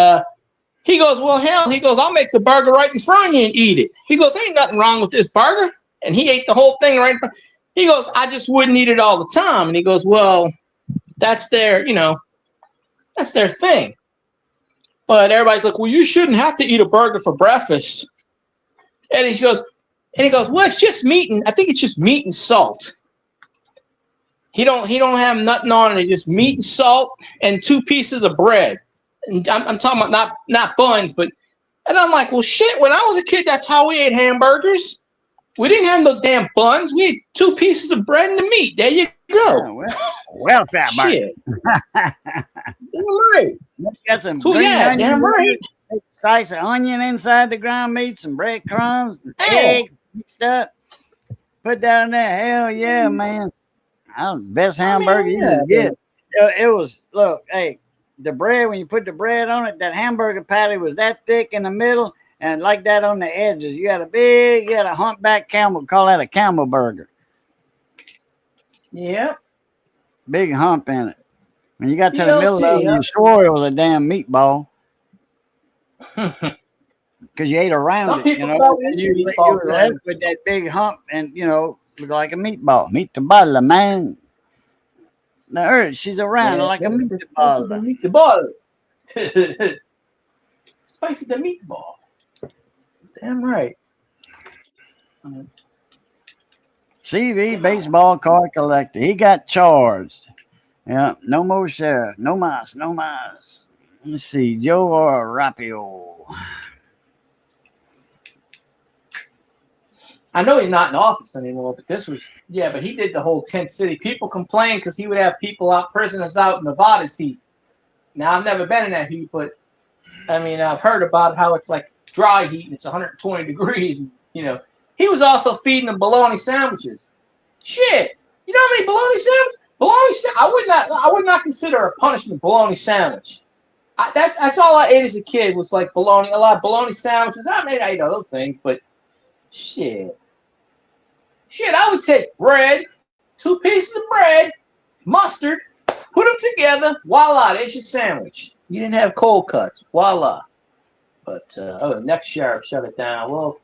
he goes, well, hell, he goes, I'll make the burger right in front of you and eat it. He goes, ain't nothing wrong with this burger. And he ate the whole thing right in front. He goes, I just wouldn't eat it all the time. And he goes, well, that's their thing. But everybody's like, well, you shouldn't have to eat a burger for breakfast. And he goes, well, it's just meat, and I think it's just meat and salt. He don't have nothing on it. Just meat and salt and 2 pieces of bread. And I'm talking about not buns, but and I'm like, well, shit. When I was a kid, that's how we ate hamburgers. We didn't have no damn buns. We had 2 pieces of bread and the meat. There you go. Oh, well, fat burger. Shit. Damn right. Got some So, green yeah, onion, damn right. slice of onion inside the ground meat, some breadcrumbs, Hell. eggs mixed up. Put that in there. Hell yeah, man. That was the best hamburger you yeah, can get. It was, look, hey, the bread, when you put the bread on it, that hamburger patty was that thick in the middle and like that on the edges. You had a humpback camel, call that a camel burger. Yeah. Big hump in it. When you got to the BLT, middle of it, yeah. you swore it was a damn meatball. Because you ate around Some it, people you know. call it And you meatball were left sandwich. with that big hump and, you know, look like a meatball. Meat the bottle, man. The earth, she's around like a meatball. Meatball. Spicy the meatball. Damn right. CV, baseball card collector. He got charged. Yeah, no more sheriff. No mas. Let's see, Joe Arapio. I know he's not in office anymore, but but he did the whole tent city. People complain because he would have prisoners out in Nevada's heat. Now, I've never been in that heat, but I mean, I've heard about how it's like dry heat and it's 120 degrees. And, you know, he was also feeding them bologna sandwiches. Shit, you know how many bologna sandwiches? I would not consider a punishment bologna sandwich. That's all I ate as a kid was like bologna, a lot of bologna sandwiches. I mean, I ate other things, but shit, I would take bread, 2 pieces of bread, mustard, put them together, voila, there's your sandwich. You didn't have cold cuts, voila. But the next sheriff shut it down. Well,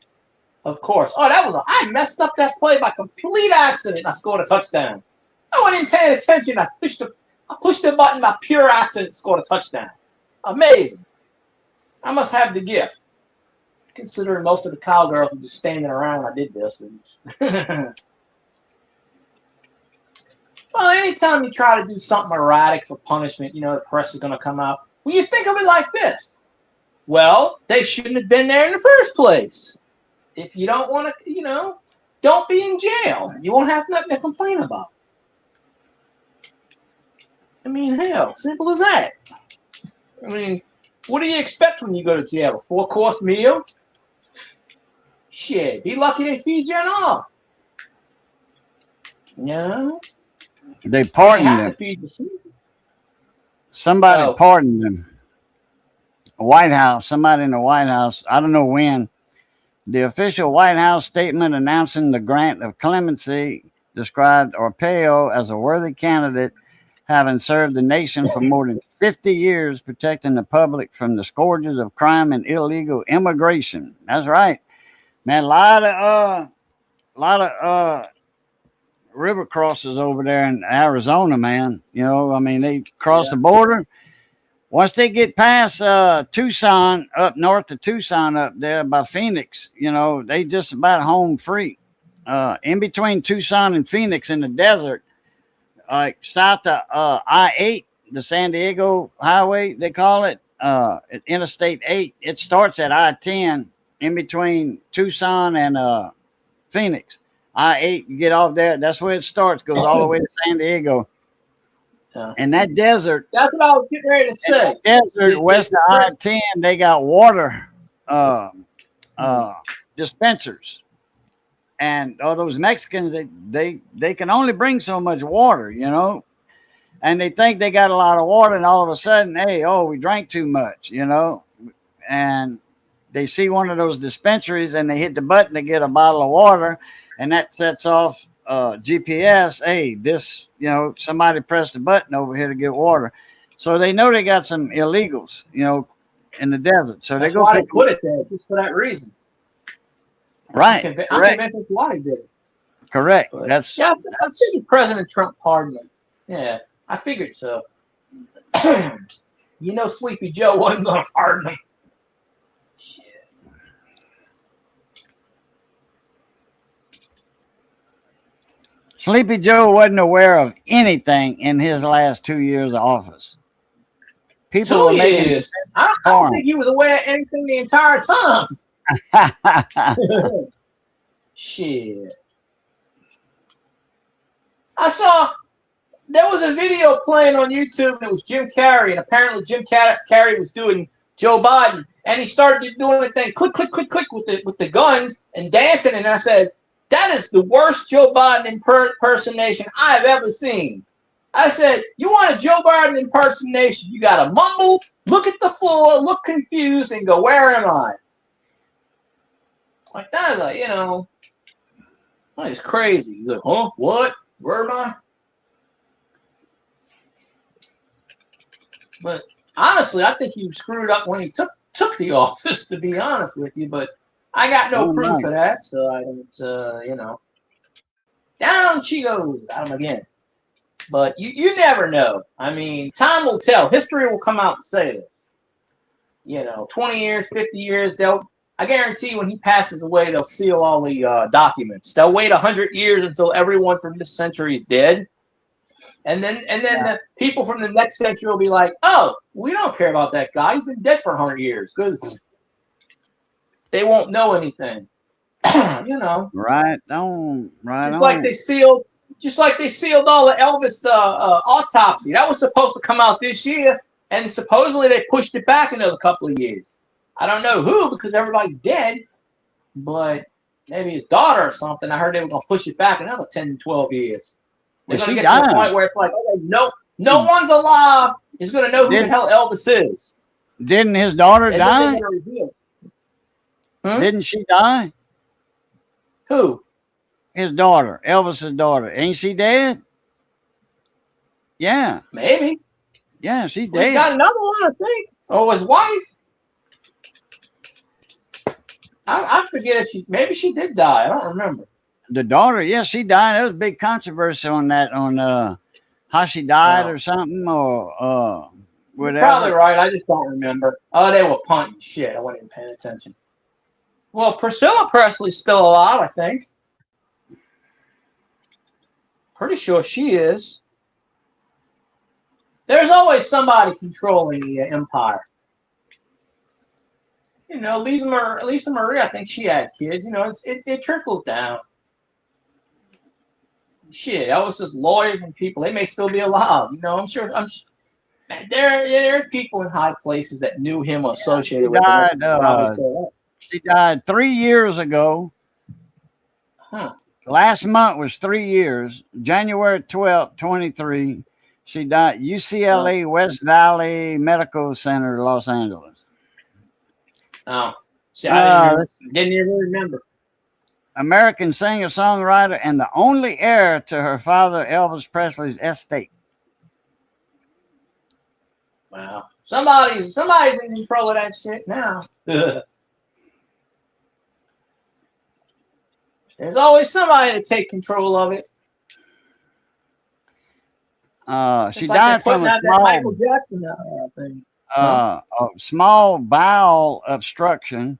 of course. Oh, I messed up that play by complete accident. I scored a touchdown. I wasn't even paying attention. I pushed the button by pure accident and scored a touchdown. Amazing. I must have the gift. Considering most of the cowgirls were just standing around when I did this. Well, anytime you try to do something erratic for punishment, you know the press is going to come out. When you think of it like this, well, they shouldn't have been there in the first place. If you don't want to, you know, don't be in jail. You won't have nothing to complain about. I mean, hell, simple as that. I mean, what do you expect when you go to jail? A 4-course meal? Shit, be lucky they feed you at all. No. They pardoned him. Somebody pardoned him. White House, somebody in the White House, I don't know when. The official White House statement announcing the grant of clemency described Arpaio as a worthy candidate, having served the nation for more than 50 years, protecting the public from the scourges of crime and illegal immigration. That's right, man. A lot of river crosses over there in Arizona, man. You know, I mean, they cross the border. Once they get past Tucson, up north of Tucson, up there by Phoenix, you know, they just about home free. In between Tucson and Phoenix in the desert, like south of I-8, the San Diego Highway, they call it, Interstate 8. It starts at I-10 in between Tucson and Phoenix. I-8, you get off there. That's where it starts, goes all the way to San Diego. And that desert, that's what I was getting ready to say. Desert west of I-10, they got water dispensers, and all those Mexicans, they can only bring so much water, you know, and they think they got a lot of water, and all of a sudden, hey, we drank too much, you know, and they see one of those dispensaries and they hit the button to get a bottle of water, and that sets off GPS. Hey, this, you know, somebody pressed the button over here to get water. So they know they got some illegals, you know, in the desert. So that's they go why they put it there, just for that reason. Right. I'm convinced that's why they did it. Correct. But, I figured President Trump pardoned him. Yeah, I figured so. You know, Sleepy Joe wasn't going to pardon him. Shit. Sleepy Joe wasn't aware of anything in his last 2 years of office. People 2 were making years. I don't think he was aware of anything the entire time. Shit. I saw there was a video playing on YouTube and it was Jim Carrey, and apparently Jim Carrey was doing Joe Biden, and he started doing the thing click click click click with the guns and dancing, and I said, that is the worst Joe Biden impersonation I've ever seen. I said, you want a Joe Biden impersonation, you gotta mumble, look at the floor, look confused, and go, where am I? Like that's like, that is crazy. He's like, huh? What? Where am I? But honestly, I think he screwed up when he took the office, to be honest with you. But I got no proof of that, so I don't, Down she goes. At him again. But you never know. I mean, time will tell. History will come out and say this. 20 years, 50 years, I guarantee when he passes away, they'll seal all the documents. They'll wait 100 years until everyone from this century is dead. And then the people from the next century will be like, oh, we don't care about that guy. He's been dead for 100 years. Because they won't know anything. Right on. Right just on. like they sealed all the Elvis autopsy. That was supposed to come out this year. And supposedly they pushed it back another couple of years. I don't know who, because everybody's dead. But maybe his daughter or something. I heard they were going to push it back another 10, 12 years. They're going to get to the point where it's like, okay, no one's alive is going to know who the hell Elvis is. Didn't his daughter die? Didn't she die? Who? His daughter, Elvis's daughter. Ain't she dead? Yeah. Maybe. Yeah, she's Well, dead. He's got another one, I think. Or his wife. I forget if maybe she did die. I don't remember. The daughter, yeah, she died. There was a big controversy on that, on how she died or something, or whatever. You're probably right. I just don't remember. Oh, they were punting shit. I wasn't even paying attention. Well, Priscilla Presley's still alive, I think. Pretty sure she is. There's always somebody controlling the empire. Lisa Marie, I think she had kids. It trickles down. Shit, that was just lawyers and people. They may still be alive. I'm sure. There are people in high places that knew him or associated with him. She died 3 years ago. Huh. Last month was 3 years. January 12th, 23. She died UCLA West Valley Medical Center, Los Angeles. Oh, see, I didn't even remember. American singer-songwriter and the only heir to her father Elvis Presley's estate. Wow. Somebody's in control of that shit now. There's always somebody to take control of it. She died from a small, Michael Jackson thing. A small bowel obstruction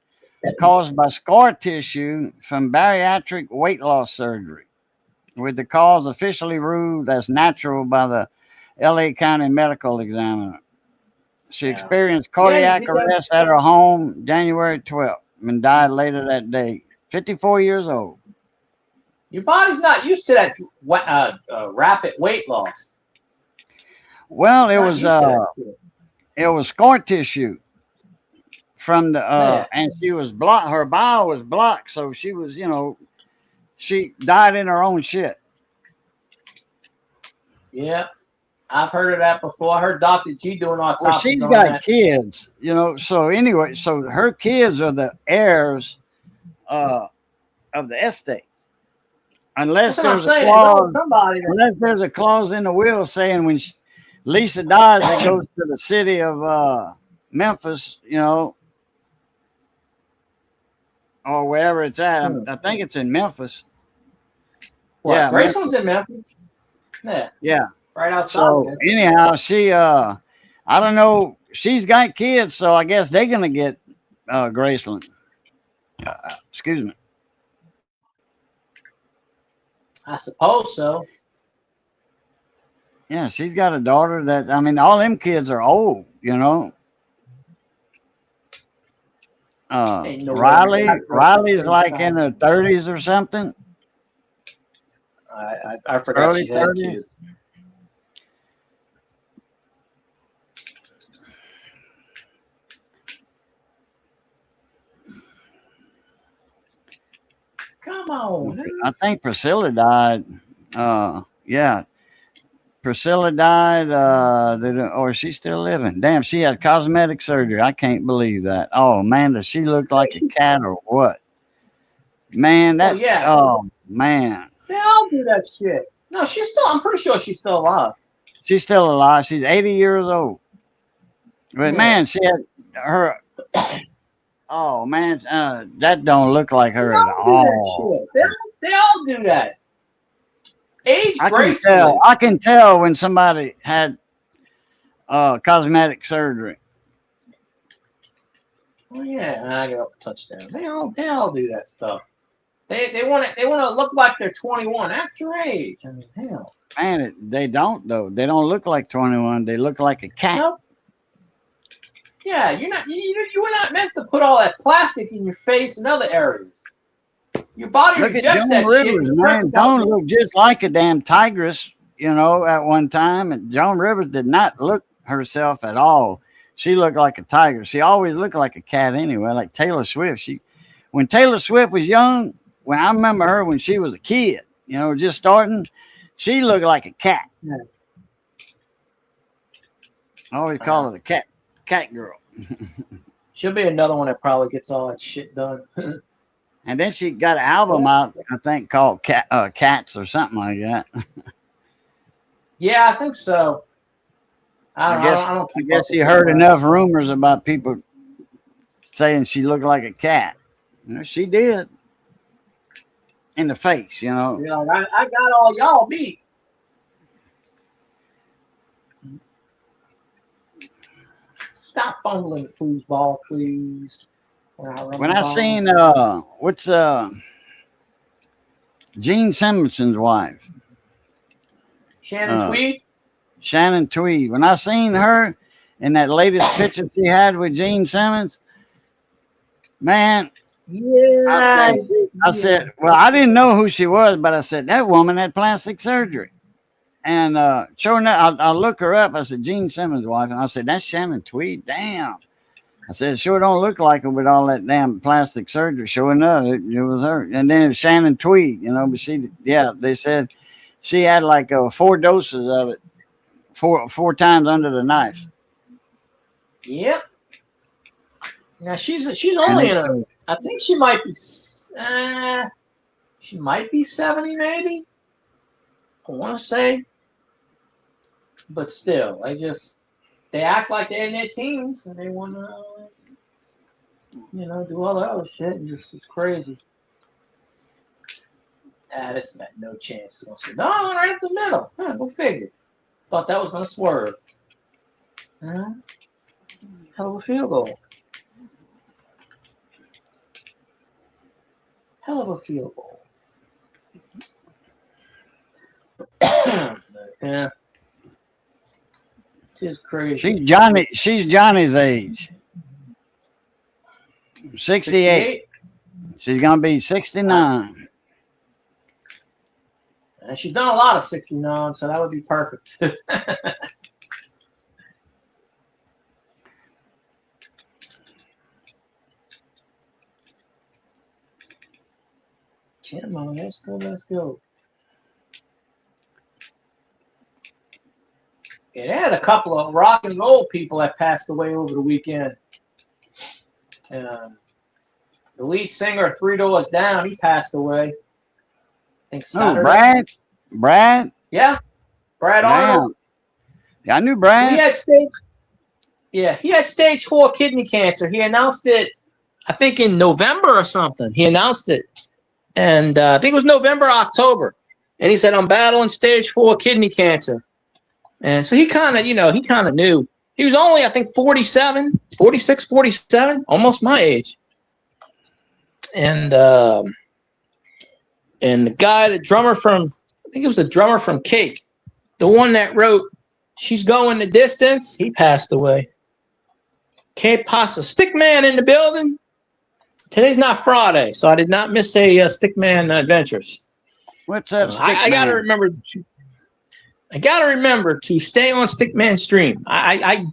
caused by scar tissue from bariatric weight loss surgery, with the cause officially ruled as natural by the LA County Medical Examiner. She experienced cardiac arrest at her home January 12th and died later that day, 54 years old. Your body's not used to that rapid weight loss. Well, it was scar tissue from the and she was blocked. Her bowel was blocked, so she was, she died in her own shit. Yeah, I've heard of that before. I heard Dr. G doing autopsy. Well, she's got kids, So anyway, so her kids are the heirs of the estate. Unless there's a clause in the will saying when Lisa dies, it goes to the city of Memphis, or wherever it's at. I think it's in Memphis. What? Yeah, Graceland's in Memphis. Yeah. Right outside. So anyhow, she I don't know. She's got kids, so I guess they're gonna get Graceland. Excuse me. I suppose so. Yeah, she's got a daughter that, I mean, all them kids are old, you know. Ain't no way Riley's that girl could like think in her 30s or something. I forgot Early she had 30s. kids. Come on. I think Priscilla died. Yeah. Priscilla died, or she's still living. Damn, she had cosmetic surgery. I can't believe that. Oh, man, does she look like a cat or what? Man, Oh, yeah. oh, man. They all do that shit. No, I'm pretty sure she's still alive. She's still alive. She's 80 years old. But, Yeah. man, she had her, oh, man, that don't look like her at all. They all do that. Age gracefully. I can tell when somebody had cosmetic surgery. Oh yeah, I got a touchdown. They all do that stuff. They want to look like they're 21 at your age. I mean, hell. Man, they don't though. They don't look like 21. They look like a cat. Nope. Yeah, you were not meant to put all that plastic in your face and other areas. Your body Look at rejects Joan that Rivers, shit. man. Joan looked just like a damn tigress, you know, at one time. And Joan Rivers did not look herself at all. She looked like a tiger. She always looked like a cat anyway, like Taylor Swift. When Taylor Swift was young, when I remember her when she was a kid, you know, just starting, she looked like a cat. Yeah. I always call her the cat girl. She'll be another one that probably gets all that shit done. And then she got an album out, I think, called Cats or something like that. Yeah, I think so. I guess she heard enough rumors about people saying she looked like a cat. You know, she did. In the face, you know. Yeah, I got all y'all beat. Stop fumbling the foosball, please. When I seen what's Gene Simmonson's wife, Shannon Tweed. Shannon Tweed. When I seen her in that latest picture she had with Gene Simmons, man, yeah, I said, well, I didn't know who she was, but I said that woman had plastic surgery. And sure enough, I look her up. I said, Gene Simmons' wife, and I said, that's Shannon Tweed. Damn. I said, it sure don't look like her with all that damn plastic surgery. Sure enough, it was her. And then it was Shannon Tweed, you know, but they said she had like 4 doses of it, four times under the knife. Yep. Now she's only in I think she might be 70 maybe. I want to say, but still, they act like they're in their teens and they want to, do all that other shit. It's crazy. This got no chance. No, right up the middle. Go figure. Thought that was gonna swerve. Hell of a field goal. Hell of a field goal. Yeah. It's crazy. She's Johnny's age. 68. She's gonna be 69. And she's done a lot of 69, so that would be perfect. Come on, let's go. Yeah, they had a couple of rock and roll people that passed away over the weekend. The lead singer of Three Doors Down, he passed away. I think Saturday. Brad? Yeah. Brad Arnold. Yeah, I knew Brad. He had stage 4 kidney cancer. He announced it, I think, in November or something. He announced it. And I think it was November, October. And he said, I'm battling stage 4 kidney cancer. And so he kind of knew. He was only, I think, 46, 47, almost my age. And the guy, the drummer from I think it was the drummer from Cake, the one that wrote "She's Going the Distance." He passed away. Que pasa, Stickman in the building. Today's not Friday, so I did not miss a Stickman Adventures. What's that? I gotta remember. I gotta remember to stay on Stickman stream. I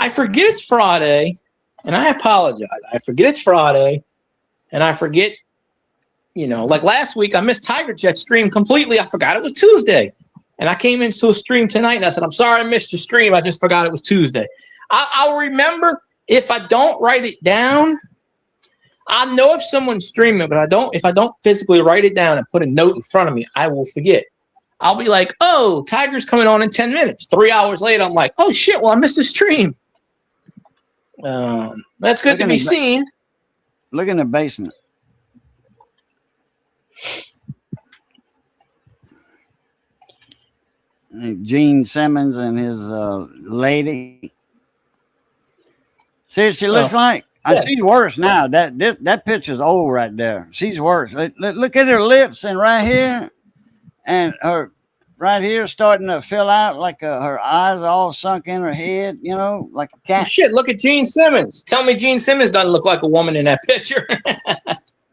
forget it's Friday, and I apologize. I forget it's Friday, and I forget. Like last week, I missed Tiger Jet stream completely. I forgot it was Tuesday, and I came into a stream tonight, and I said, "I'm sorry I missed your stream. I just forgot it was Tuesday." I'll remember if I don't write it down. I know if someone's streaming, but if I don't physically write it down and put a note in front of me, I will forget. I'll be like, "Oh, Tiger's coming on in 10 minutes." 3 hours later, I'm like, "Oh shit! Well, I missed the stream." That's good to be seen. Look in the basement. Gene Simmons and his lady. See what she looks like? Yeah. She's worse now. That picture's old right there. She's worse. Look at her lips and right here, and her right here starting to fill out like her eyes are all sunk in her head. Like a cat. Well, shit, look at Gene Simmons. Tell me Gene Simmons doesn't look like a woman in that picture.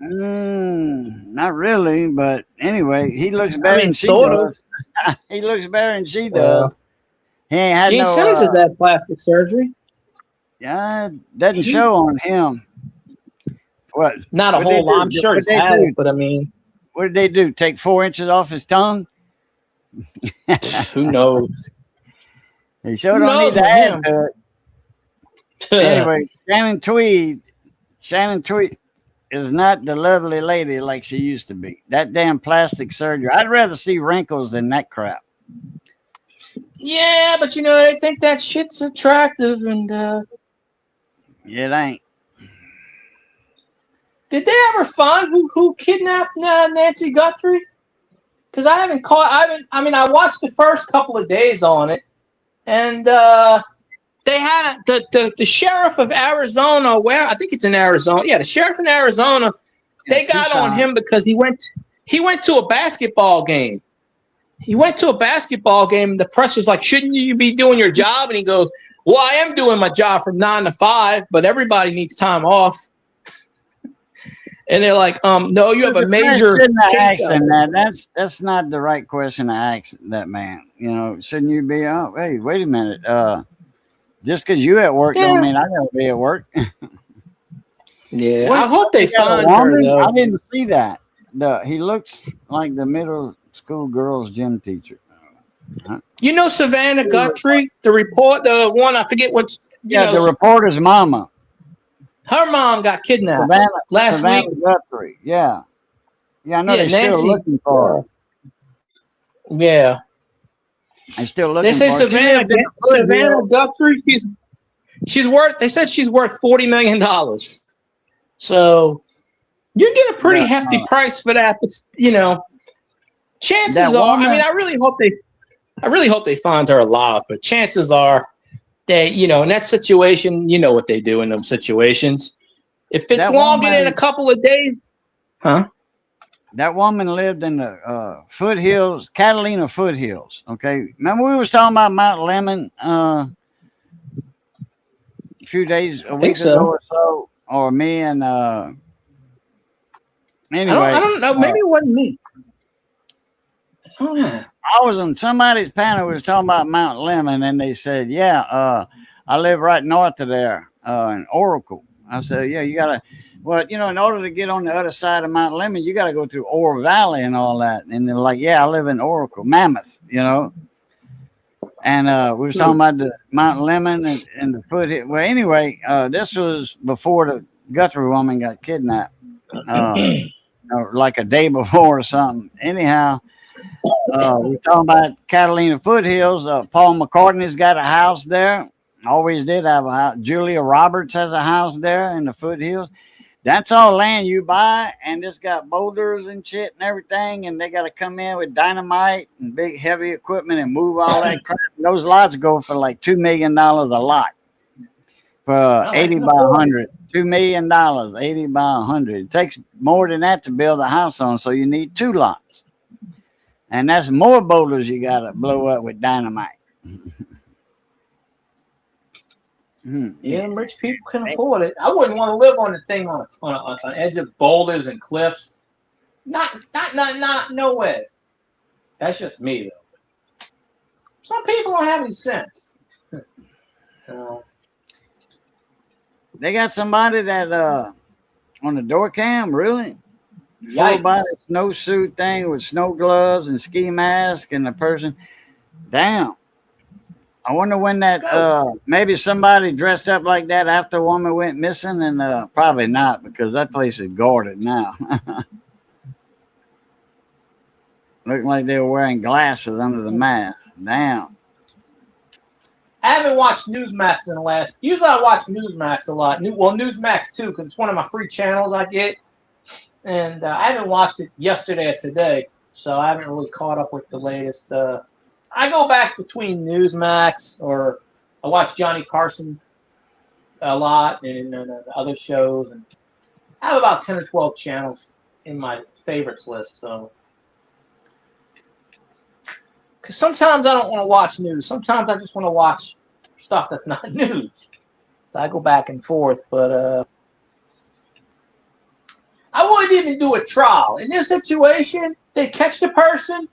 Not really, but anyway, he looks better. I mean, sort of. He looks better than she does. He ain't had Gene Simmons has had plastic surgery. Yeah, it doesn't show on him. What? Not a whole lot. I'm sure he's had it, but I mean, what did they do? Take 4 inches off his tongue? Who knows? He sure don't need to add to it. Anyway, Shannon Tweed is not the lovely lady like she used to be. That damn plastic surgery. I'd rather see wrinkles than that crap. Yeah, but they think that shit's attractive, and it ain't. Did they ever find who kidnapped Nancy Guthrie? Because I haven't caught. I watched the first couple of days on it, and they had the sheriff of Arizona. Where I think it's in Arizona. Yeah, the sheriff in Arizona. They got on him because he went to a basketball game. He went to a basketball game, and the press was like, "Shouldn't you be doing your job?" And he goes, "Well, I am doing my job from 9 to 5, but everybody needs time off." And they're like, "No, you have a major case." That's not the right question to ask that man. Shouldn't you be? Oh, hey, wait a minute. Just because you at work don't mean I gotta be at work. Yeah, I hope they find her. Though. I didn't see that. He looks like the middle school girls gym teacher. Savannah Guthrie, the one I forget what's. The reporter's mama. Her mom got kidnapped last Savannah week. Guthrie. Yeah, I know they're still looking for her. Yeah, they're still looking. They say for Savannah Guthrie. She's worth. They said she's worth $40 million. So you get a pretty hefty price for that. But chances are. I really hope they find her alive. But chances are. They, in that situation, what they do in those situations. If it's longer than a couple of days, huh? That woman lived in the foothills, Catalina foothills. Okay, remember we was talking about Mount Lemmon a week ago or so, or me and anyway. I don't know. Maybe it wasn't me. I don't know. I was on somebody's panel. We was talking about Mount Lemmon, and they said, "Yeah, I live right north of there in Oracle." I said, "Yeah, you gotta." Well, in order to get on the other side of Mount Lemmon, you got to go through Ore Valley and all that. And they're like, "Yeah, I live in Oracle, Mammoth," And we was talking about the Mount Lemmon and the foothill. Well, anyway, this was before the Guthrie woman got kidnapped, like a day before or something. Anyhow. We're talking about Catalina foothills. Paul McCartney's got a house there. Always did have a house. Julia Roberts has a house there in the foothills. That's all land you buy, and it's got boulders and shit and everything, and they got to come in with dynamite and big heavy equipment and move all that crap. Those lots go for like $2 million a lot for 80 by 100. $2 million, 80 by 100. It takes more than that to build a house on, so you need 2 lots. And that's more boulders you got to blow up with dynamite. Yeah, them rich people can afford it. I wouldn't want to live on the thing on an edge of boulders and cliffs. Not, no way. That's just me, though. Some people don't have any sense. They got somebody that on the door cam, really? Full body snowsuit thing with snow gloves and ski mask, and the person down. I wonder when that maybe somebody dressed up like that after a woman went missing, and probably not, because that place is guarded now. Looking like they were wearing glasses under the mask. Damn. I haven't watched Newsmax in the last. Usually I watch Newsmax a lot. Newsmax too, because it's one of my free channels I get. And I haven't watched it yesterday or today, so I haven't really caught up with the latest. I go back between Newsmax, or I watch Johnny Carson a lot, and the other shows. And I have about 10 or 12 channels in my favorites list. So, because sometimes I don't want to watch news. Sometimes I just want to watch stuff that's not news. So I go back and forth, but I wouldn't even do a trial. In this situation, they catch the person,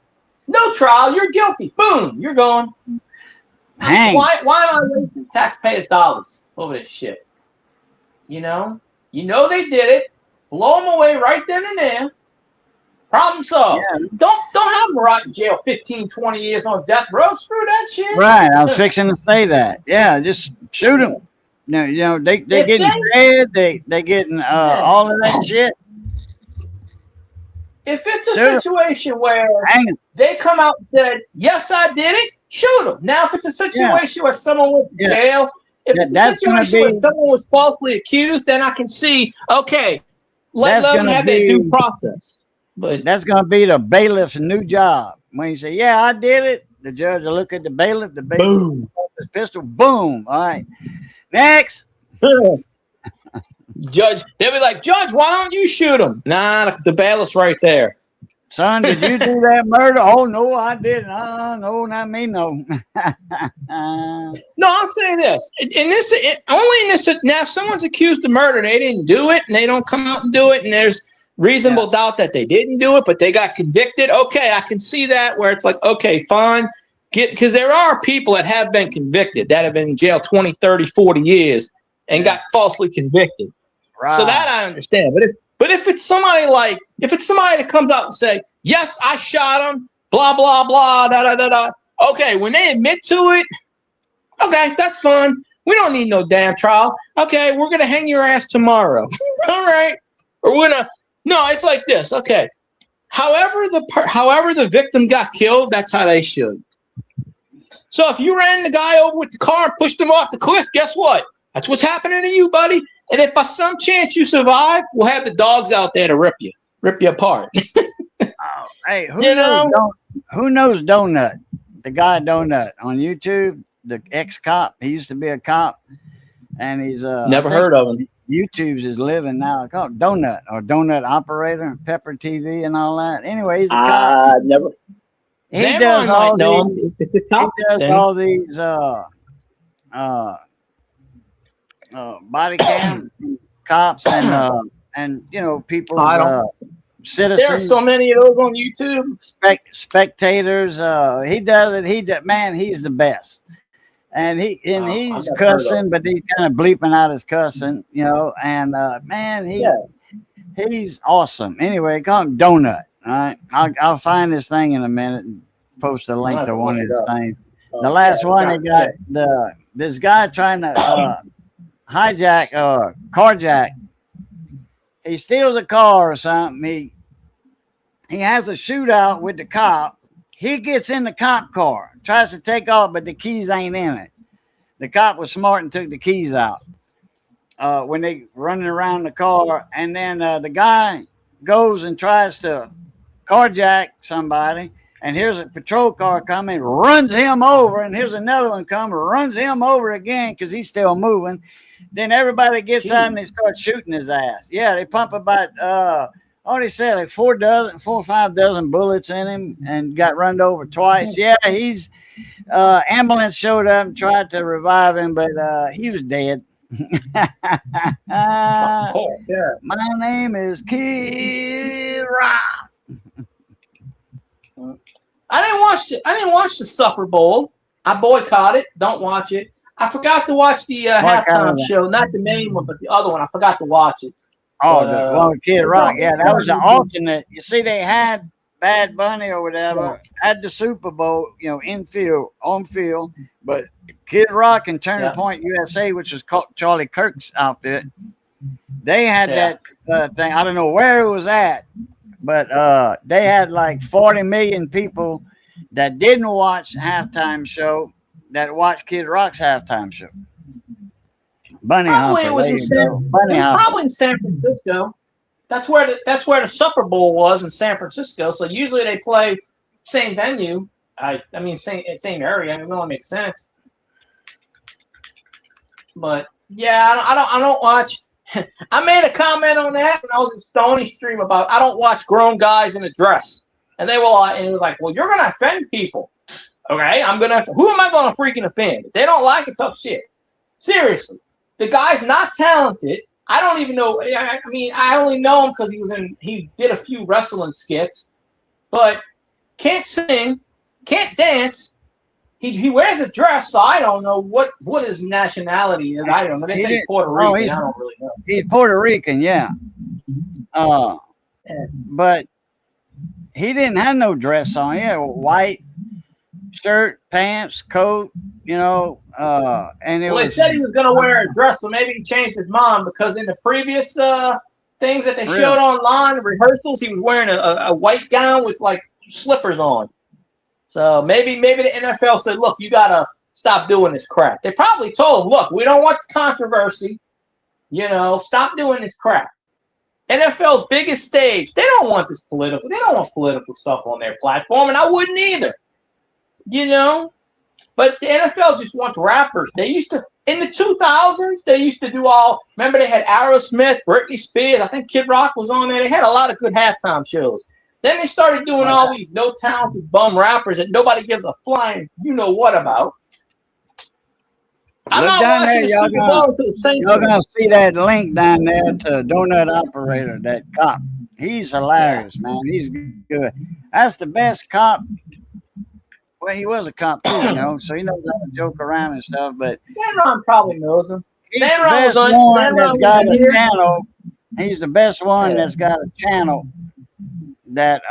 no trial, you're guilty. Boom, you're gone. Hang. Why am I wasting taxpayers' dollars over this shit? You know they did it. Blow them away right then and there. Problem solved. Yeah. Don't have them rot in jail 15, 20 years on death row. Screw that shit. Right, I was fixing to say that. Yeah, just shoot them. They getting fed. They getting all of that shit. If it's a situation where they come out and said, yes, I did it, shoot them. Now, if it's a situation where someone went to jail, if it's a situation where someone was falsely accused, then I can see, okay, let them have their due process. But that's going to be the bailiff's new job. When you say, yeah, I did it, the judge will look at the bailiff boom, his pistol, boom. All right. Next. Judge, they'll be like, Judge, why don't you shoot him? Nah, the bailiff's right there. Son, did you do that murder? Oh, no, I didn't. No, not me, no. No, I'll say this. Now, if someone's accused of murder, they didn't do it, and they don't come out and do it, and there's reasonable doubt that they didn't do it, but they got convicted. Okay, I can see that where it's like, okay, fine. Because there are people that have been convicted that have been in jail 20, 30, 40 years and got falsely convicted. Right. So that I understand. But if it's somebody that comes out and say, yes, I shot him, blah, blah, blah, da, da, da, da. Okay, when they admit to it, okay, that's fun. We don't need no damn trial. Okay, we're going to hang your ass tomorrow. All right. Or we're going to, no, it's like this. Okay. However the victim got killed, that's how they should. So if you ran the guy over with the car and pushed him off the cliff, guess what? That's what's happening to you, buddy. And if by some chance you survive, we'll have the dogs out there to rip you apart. Hey, who knows Donut? The guy Donut on YouTube, the ex-cop. He used to be a cop, and he's never heard of him. YouTube's his living now. Called Donut or Donut Operator, Pepper TV, and all that. Anyway, he's a cop. Never. He does all these body cam cops and people, citizens. There are so many of those on YouTube. Spectators. He does it. Man, he's the best. And he's cussing, but he's kind of bleeping out his cussing, And man, he's awesome. Anyway, call him Donut. All right, I'll find this thing in a minute and post a link to one of his things. The last one, they got this guy trying to carjack. He steals a car or something. He has a shootout with the cop. He gets in the cop car, tries to take off, but the keys ain't in it. The cop was smart and took the keys out when they running around the car. And then the guy goes and tries to carjack somebody. And here's a patrol car coming, runs him over. And here's another one coming, runs him over again because he's still moving. Then everybody gets out and they start shooting his ass. Yeah, they pump about Oh, they said like 4 or 5 dozen bullets in him and got run over twice. Yeah, he's ambulance showed up and tried to revive him, but he was dead. Oh, yeah. My name is Kid Rock. I didn't watch the Super Bowl. I boycotted. Don't watch it. I forgot to watch the halftime show. Not the main one, but the other one. I forgot to watch it. Oh, the one with Kid Rock. Yeah, that was an alternate. You see, they had Bad Bunny or whatever at the Super Bowl, on field. But Kid Rock and Turning Point USA, which was called Charlie Kirk's outfit, they had that thing. I don't know where it was at, but they had like 40 million people that didn't watch halftime show that watched Kid Rock's halftime show. Bunny probably Hopper, it was probably in San Francisco. That's where the Super Bowl was, in San Francisco. So usually they play same venue. Same area. I know it makes sense. But yeah, I don't watch. I made a comment on that when I was in Stoney stream about I don't watch grown guys in a dress, and they were and it was like, well, you're gonna offend people. Okay, who am I gonna freaking offend? If they don't like it, tough shit. Seriously, the guy's not talented. I don't even know. I only know him because he did a few wrestling skits, but can't sing, can't dance. He wears a dress, so I don't know what his nationality is. I don't know. They say Puerto Rican. I don't really know. He's Puerto Rican, yeah. But he didn't have no dress on. He had a white shirt, pants, coat, and they said he was going to wear a dress, so maybe he changed his mind because in the previous things that they showed online, the rehearsals, he was wearing a white gown with like slippers on. So maybe the NFL said, look, you got to stop doing this crap. They probably told him, look, we don't want controversy. Stop doing this crap. NFL's biggest stage. They don't want this political. They don't want political stuff on their platform, and I wouldn't either. But the NFL just wants rappers. They used to, in the 2000s, they used to do remember they had Aerosmith, Britney Spears, I think Kid Rock was on there. They had a lot of good halftime shows. Then they started doing all these no talented bum rappers that nobody gives a flying what about. I'm not watching the Super Bowl until the Saints. You're going to see that link down there to Donut Operator, that cop. He's hilarious, man. He's good. That's the best cop. Well, he was a cop too, so he knows how to joke around and stuff. But Sandron probably knows him. He's the best one that's got a channel. He's the best one that's got a channel that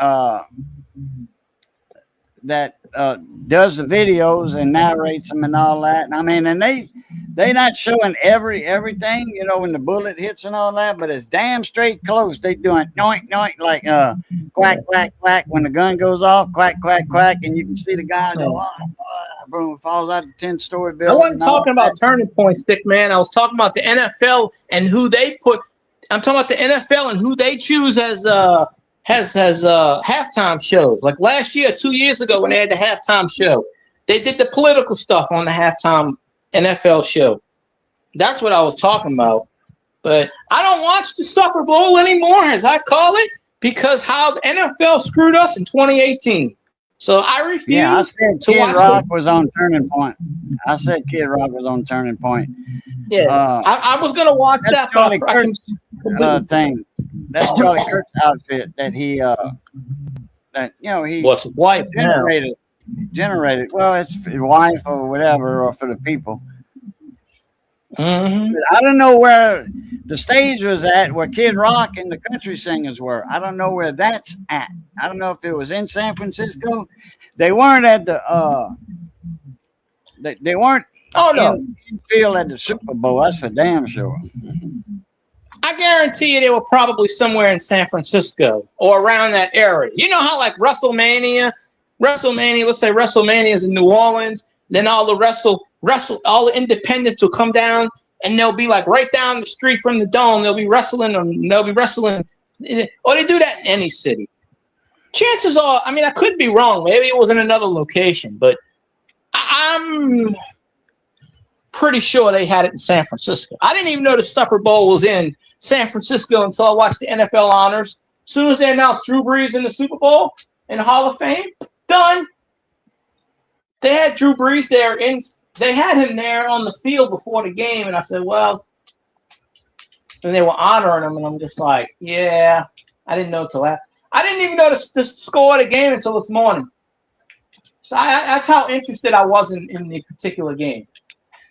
does the videos and narrates them and all that. And they not showing everything, when the bullet hits and all that, but it's damn straight close. They doing noink noink like quack quack quack when the gun goes off, quack quack quack, and you can see the guy go boom, falls out the 10-story building. I wasn't talking about Turning Point, Stick Man. I was talking about the NFL and who they put. I'm talking about the NFL and who they choose as halftime shows. Like last year, 2 years ago, when they had the halftime show, they did the political stuff on the halftime NFL show. That's what I was talking about. But I don't watch the Super Bowl anymore, as I call it, because how the NFL screwed us in 2018. So I refuse I said to Kid watch Rock was on Turning Point. I said Kid Rock was on Turning Point. Yeah, I was going to watch that. Charlie Kirk's thing. That's Charlie Kirk's outfit that he what's his wife generated. Well, it's his wife or whatever, or for the people. Mm-hmm. I don't know where the stage was at, where Kid Rock and the country singers were. I don't know where that's at. I don't know if it was in San Francisco. They weren't at the they weren't in field at the Super Bowl. That's for damn sure. I guarantee you they were probably somewhere in San Francisco or around that area. You know how like WrestleMania, let's say WrestleMania is in New Orleans, then all the independents will come down and they'll be like right down the street from the dome. They'll be wrestling or they do that in any city. Chances are, I could be wrong. Maybe it was in another location, but I'm pretty sure they had it in San Francisco. I didn't even know the Super Bowl was in San Francisco until I watched the NFL Honors. As soon as they announced Drew Brees in the Super Bowl in the Hall of Fame, done. They had Drew Brees there, they had him there on the field before the game, and I said, well, and they were honoring him, and I'm just like, yeah, I didn't know till that. I didn't even know the score of the game until this morning. So that's how interested I was in the particular game.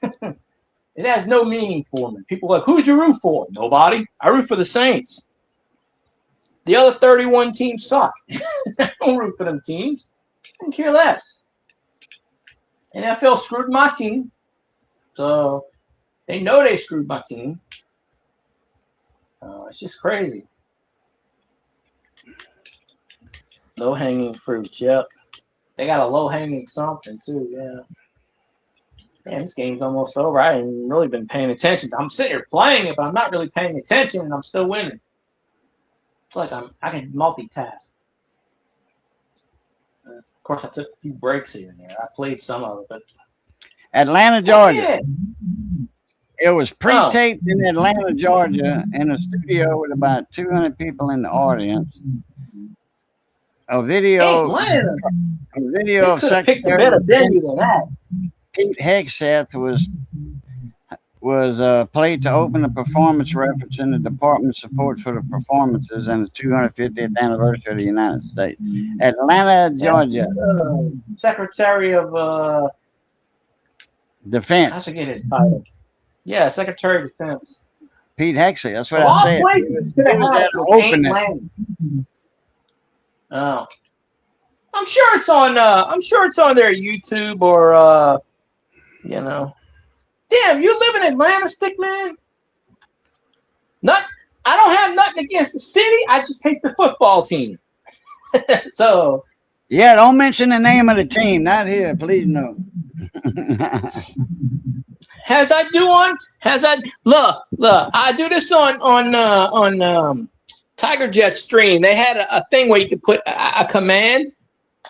It has no meaning for me. People are like, who did you root for? Nobody. I root for the Saints. The other 31 teams suck. I don't root for them teams. I don't care less. NFL screwed my team. So they know they screwed my team. It's just crazy. Low-hanging fruits, yep. They got a low-hanging something, too, yeah. Man, this game's almost over. I ain't really been paying attention. I'm sitting here playing it, but I'm not really paying attention, and I'm still winning. It's like I can multitask. Of course, I took a few breaks here and there. I played some of it, but Atlanta, Georgia. Yeah. It was pre-taped in Atlanta, Georgia, in a studio with about 200 people in the audience. A video of Secretary better venue than that. Pete Hegseth was played to open the performance reference in the Department's support for the performances and the 250th anniversary of the United States. Atlanta, Georgia. Secretary of Defense. I forget his title. Yeah, Secretary of Defense. Pete Hegseth. That's what I said. He was at the opening. Oh, I'm sure it's on. I'm sure it's on their YouTube or you know. Damn, you live in Atlanta, Stickman? I don't have nothing against the city. I just hate the football team. So. Yeah, don't mention the name of the team. Not here, please no. Look, I do this on Tiger Jet stream. They had a thing where you could put a command.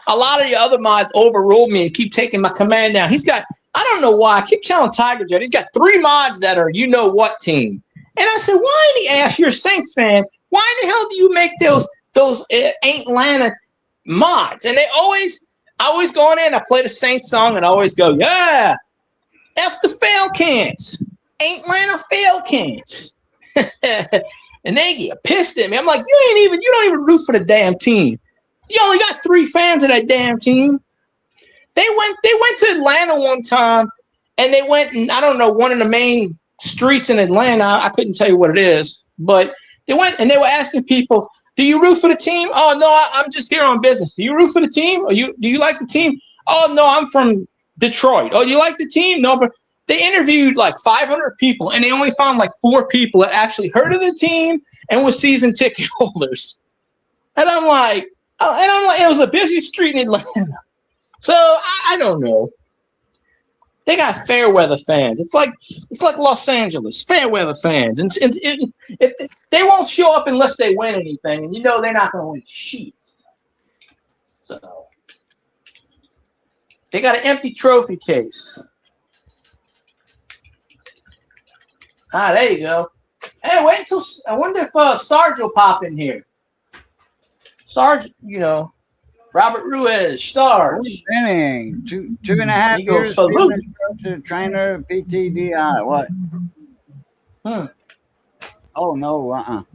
A lot of the other mods overruled me and keep taking my command down. I don't know why. I keep telling Tiger Jet, he's got 3 mods that are you-know-what team. And I said, why in the ass, you're a Saints fan, why the hell do you make those Atlanta mods? And I always go in, I play the Saints song and I always go, yeah, F the Falcons. Atlanta Falcons. And they get pissed at me. I'm like, you don't even root for the damn team. You only got 3 fans of that damn team. They went to Atlanta one time, and they went, and I don't know, one of the main streets in Atlanta. I couldn't tell you what it is, but they went and they were asking people, do you root for the team? Oh, no, I'm just here on business. Do you root for the team? Or do you like the team? Oh, no, I'm from Detroit. Oh, you like the team? No, but they interviewed like 500 people, and they only found like 4 people that actually heard of the team and were season ticket holders. And I'm like, it was a busy street in Atlanta. So I don't know. They got fair weather fans. It's like Los Angeles, fair weather fans, and they won't show up unless they win anything, and they're not going to win shit. So they got an empty trophy case. There you go. Hey, wait until I wonder if Sarge will pop in here. Sarge, Robert Ruiz, Sarge. Inning, 2.5 years. Salute. Trainer, PTDI. What? Oh no.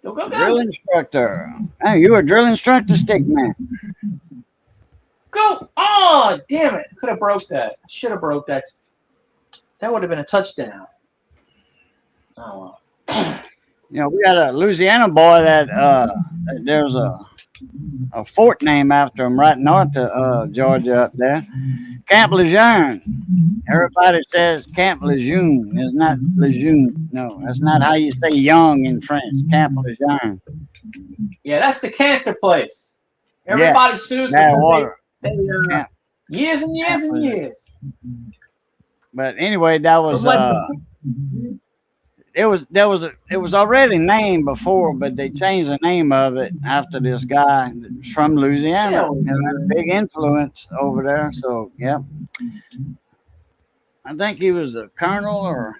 Go. Drill instructor. Hey, you a drill instructor, Stickman? Go. Oh, damn it! Could have broke that. I should have broke that. That would have been a touchdown. Oh. We got a Louisiana boy that there's a fort named after him right north of Georgia up there. Camp Lejeune. Everybody says Camp Lejeune. It's not Lejeune. No, that's not how you say young in French. Camp Lejeune. Yeah, that's the cancer place. Everybody sues water. Years and years and years. But anyway, that was it was already named before, but they changed the name of it after this guy that's from Louisiana. Big influence over there. So I think he was a colonel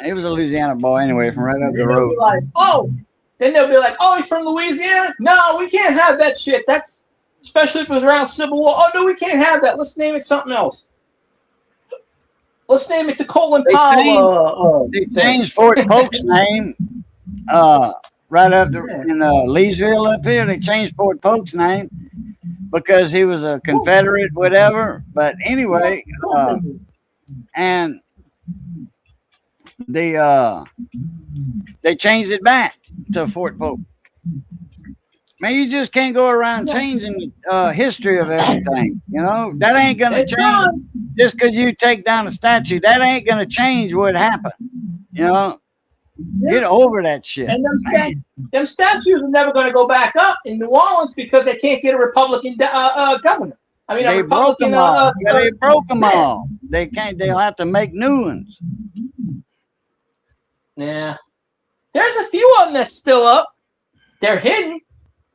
He was a Louisiana boy anyway, from right up the road. Then they'll be like, oh, he's from Louisiana? No, we can't have that shit. That's especially if it was around Civil War. Oh no, we can't have that. Let's name it something else. Let's name it the Colin Powell. They changed Fort Polk's name. Right up there in Leesville up here, they changed Fort Polk's name because he was a Confederate, whatever. But anyway, and they changed it back to Fort Polk. Man, you just can't go around changing the history of everything. You know, that ain't gonna change just because you take down a statue. That ain't gonna change what happened. You know, get over that shit. And them statues are never going to go back up in New Orleans because they can't get a Republican governor. I mean, they broke them all. They broke them all. They can't. They'll have to make new ones. Yeah, there's a few of them that's still up. They're hidden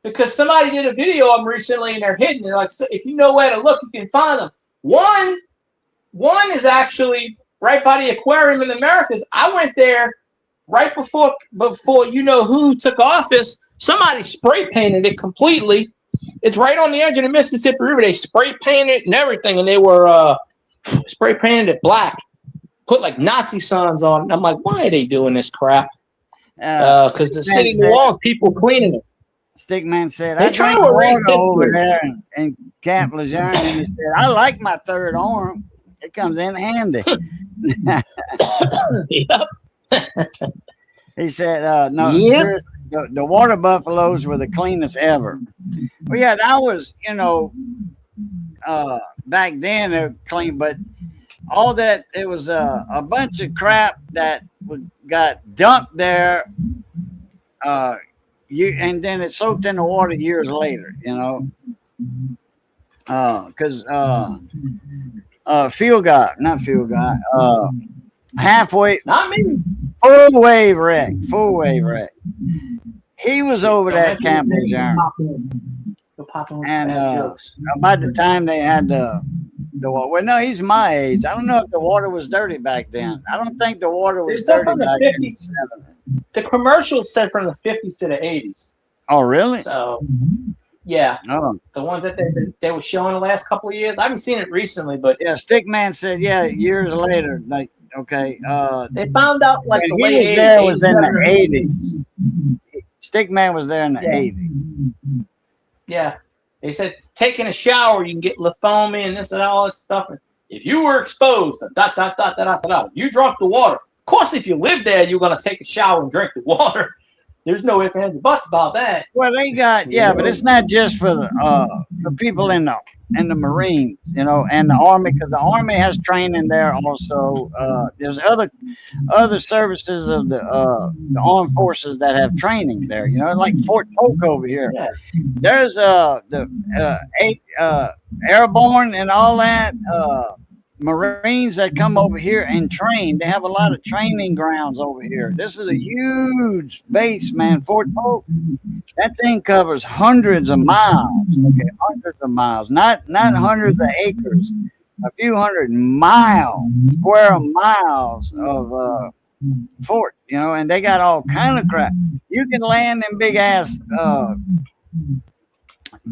because somebody did a video of them recently, and they're hidden. They're like, so if you know where to look, you can find them. One is actually right by the aquarium in the Americas. I went there right before you know who took office. Somebody spray painted it completely. It's right on the edge of the Mississippi River. They spray painted it and everything, and they were spray painted it black. Put like Nazi signs on it. And I'm like, why are they doing this crap? Because the city of New Orleans, people cleaning it. Stickman said, I drank water over there in Cap Lejeune, and he said, I like my third arm. It comes in handy. Yep. He said, no, yep. The water buffaloes were the cleanest ever. Well, yeah, that was, you know, back then they're clean, but all that, it was a bunch of crap that got dumped there, and then it soaked in the water years later, you know, because halfway, not me, full wave wreck. He was over there at Camp Lejeune, and about the time they had the water. Well, no, he's my age. I don't know if the water was dirty back then. I don't think the water was dirty from the back 50s. The commercials said from the 50s to the 80s. Oh, really? So, yeah. Oh. The ones that they were showing the last couple of years. I haven't seen it recently, but yeah, Stickman said, yeah, years later, like, okay. They found out like the late 80s. There was in the 80s. Stickman was there in the 80s. Yeah. They said taking a shower, you can get lithoma and this and all this stuff. And if you were exposed, you drunk the water. Of course, if you live there, you're going to take a shower and drink the water. There's no ifs, ands, and buts about that. Well, they got, yeah, but it's not just for the people in the Marines, you know, and the Army, because the Army has training there also. There's other services of the armed forces that have training there, you know, like Fort Polk over here. Yeah. There's the airborne and all that. Marines that come over here and train. They have a lot of training grounds over here. This is a huge base, man. Fort Polk. That thing covers hundreds of miles. Okay, hundreds of miles, not hundreds of acres. A few hundred miles, square miles of fort. You know, and they got all kind of crap. You can land in big ass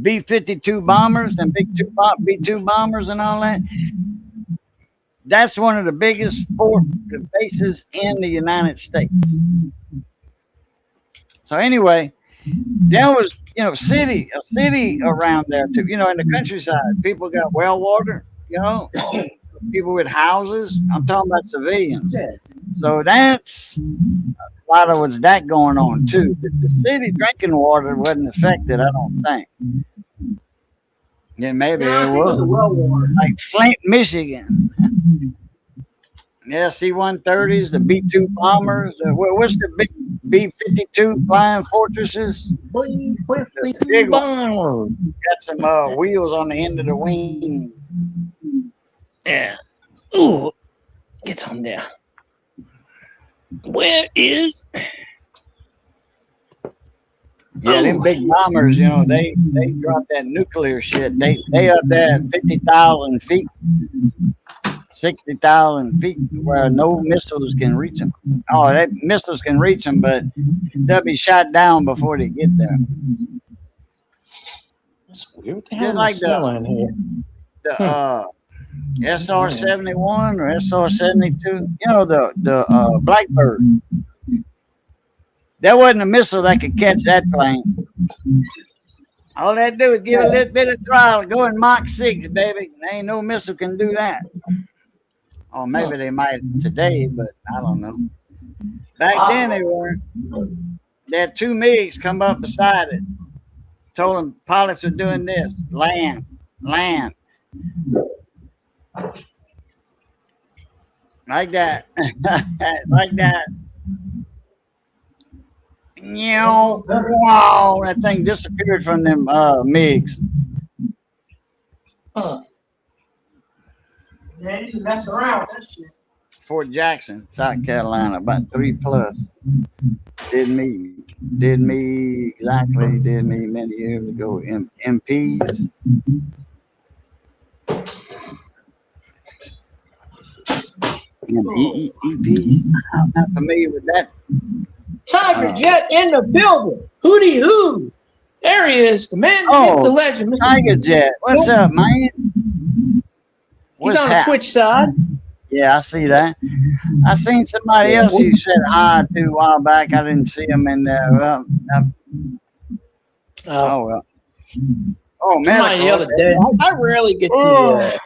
B-52 bombers and B-2 bombers and all that. That's one of the biggest fort bases in the United States. So anyway, there was, you know, a city around there too. You know, in the countryside, people got well water. You know, people with houses. I'm talking about civilians. So that's a lot of what's that going on too. The city drinking water wasn't affected, I don't think. Yeah, maybe it was. Like Flint, Michigan. Yeah, C-130s, the B-2 bombers. What's the big B-52 flying fortresses? The big one. Got some wheels on the end of the wing. Yeah. Ooh, get on there. Where is? Yeah, them big bombers, you know, they drop that nuclear shit. They up there at 50,000 feet. 60,000 feet where no missiles can reach them. Oh, they, missiles can reach them, but they'll be shot down before they get there. That's weird. What the Just hell am I like smelling here? the SR-71 or SR-72. You know, the Blackbird. There wasn't a missile that could catch that plane. All they do is give a little bit of throttle, go in Mach 6, baby. There ain't no missile can do that. Or maybe they might today, but I don't know. Back then they weren't. They had 2 MiGs come up beside it. Told them pilots were doing this. Land. Like that. Like that. Wow, that thing disappeared from them MiGs. Huh. Yeah, you mess around with that shit. Fort Jackson, South Carolina, about 3+. Did me many years ago. MPs. EPs. I'm not familiar with that. Tiger Jet in the building. Hootie hoo. There he is, the man, the myth, the legend. Mr. Tiger Jet. What's up, man? He's on the Twitch side. Yeah, I see that. I seen somebody else you said hi to a while back. I didn't see him in there. Well, well. Oh, man. The other day. I rarely get to.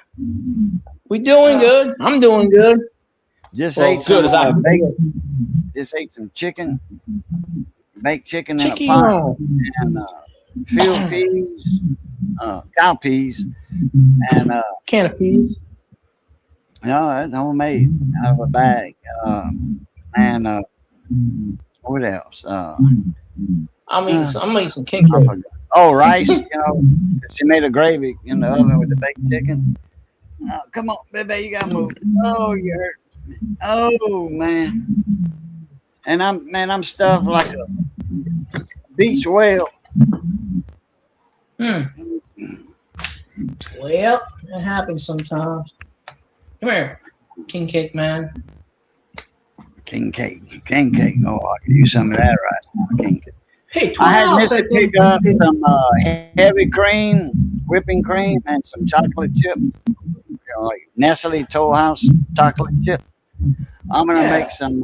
We doing good. I'm doing good. Just ate some just ate some chicken, baked chicken in a pot, and field peas, cow peas, and can of peas. No, it's homemade out of a bag. And what else? I'm eating some king cake. Oh, rice. You know, she made a gravy in the oven with the baked chicken. Oh, come on, baby, you gotta move. Oh, you hurt. Oh man. And I'm stuffed like a beach whale. Well, it happens sometimes. Come here, king cake man. King cake. Oh, I can use some of that right now. King cake. Hey, I had Missy pick up some heavy cream, whipping cream, and some chocolate chip. You know, like Nestle Toll House chocolate chip. I'm gonna make some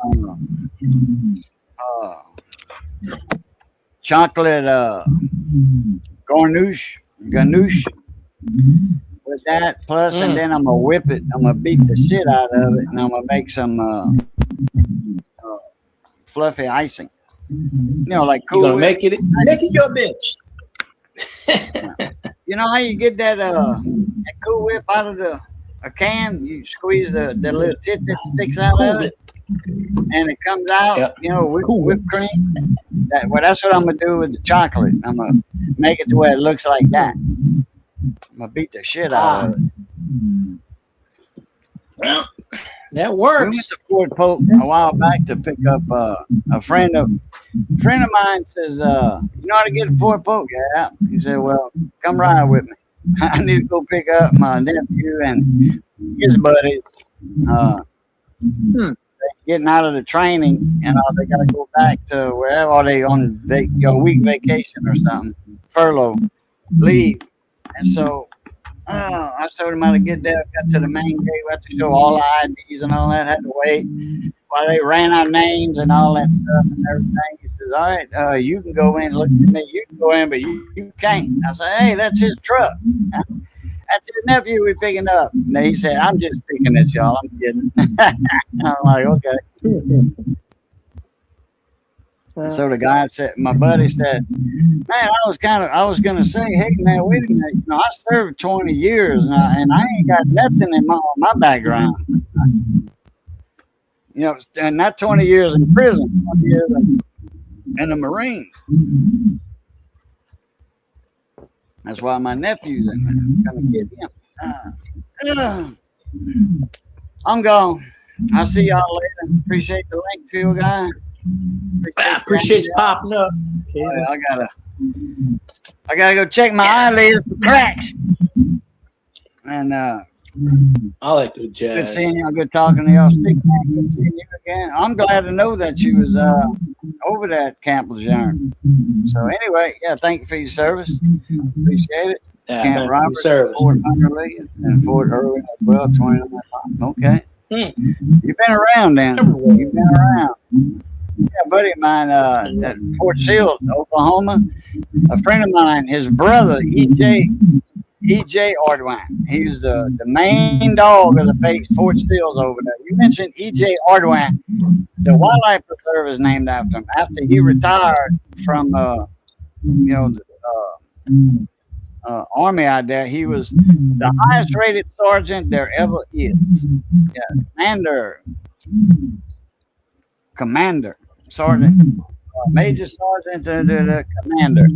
chocolate garnouche with that plus, and then I'm gonna whip it. I'm gonna beat the shit out of it, and I'm gonna make some fluffy icing. You know, like Cool Whip. Make it your bitch. You know how you get that Cool Whip out of a can? You squeeze the little tit that sticks out of it, and it comes out. Yep. You know, whipped cream. That's what I'm gonna do with the chocolate. I'm gonna make it to where it looks like that. I'm gonna beat the shit out of it. Well, that works. We went to Fort Polk a while back to pick up a friend of mine says, you know how to get to Fort Polk? Yeah. He said, well, come ride with me. I need to go pick up my nephew and his buddies. Getting out of the training, and they got to go back to wherever are they on week vacation or something, furlough, leave. And so I told him how to get there. Got to the main gate. We had to show all the IDs and all that. Had to wait while they ran our names and all that stuff and everything. He says, all right, you can go in. Look at me. You can go in, but you can't. I said, hey, that's his truck. That's his nephew we're picking up. And he said, I'm just picking at y'all. I'm kidding. I'm like, okay. So the guy said, my buddy said, man, I was going to say, hey, man, wait a minute. You know, I served 20 years and I ain't got nothing in my background. You know, and not 20 years in prison, 20 years in the Marines. That's why my nephew's in there. Gonna get him. I'm gone. I'll see y'all later. Appreciate the link, field guy. Appreciate you popping up. I gotta go check my eyelids for cracks. And I like good Good jazz. seeing y'all. Good talking to y'all. Stick man, good seeing you again. I'm glad to know that you was over there at Camp Lejeune. So anyway, yeah, thank you for your service. Appreciate it. Yeah, Camp thank you for your Robert, service. Fort Hunterly, and Fort Irwin as well. 29. Okay. You've been around then. Everywhere. You've been around. Yeah, a buddy of mine at Fort Sill, Oklahoma. A friend of mine, his brother, E.J. Ardoin. He's the main dog of the Fort Stills over there. You mentioned E.J. Ardoin. The wildlife preserve is named after him. After he retired from, the army out there, he was the highest rated sergeant there ever is. Yeah, commander, sergeant, major sergeant to the commander,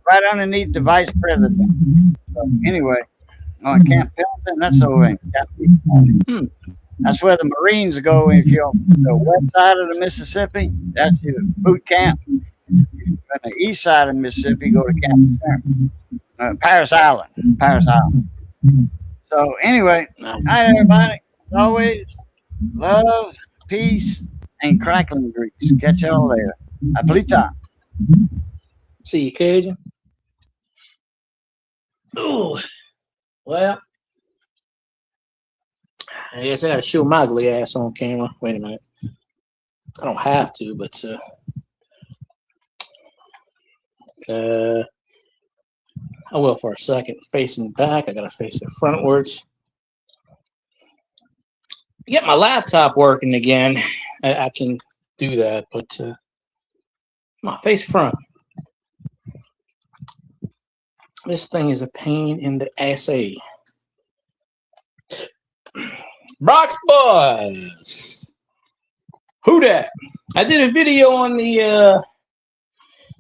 right underneath the vice president. So anyway, on Camp Pendleton, that's over in Capitol. That's where the Marines go if you're on the west side of the Mississippi. That's your boot camp. On the east side of Mississippi, go to Camp Paris Island. Paris Island. So anyway, all right, everybody. As always, love, peace, and crackling grease. Catch y'all later. Aplita. See you, Cajun. Ooh. Well, I guess I gotta show my ugly ass on camera. Wait a minute. I don't have to, but I will for a second. Facing back, I gotta face it frontwards. Get my laptop working again. I can do that, but come on, face front. This thing is a pain in the ass. Brock Boys. Who dat? I did a video on the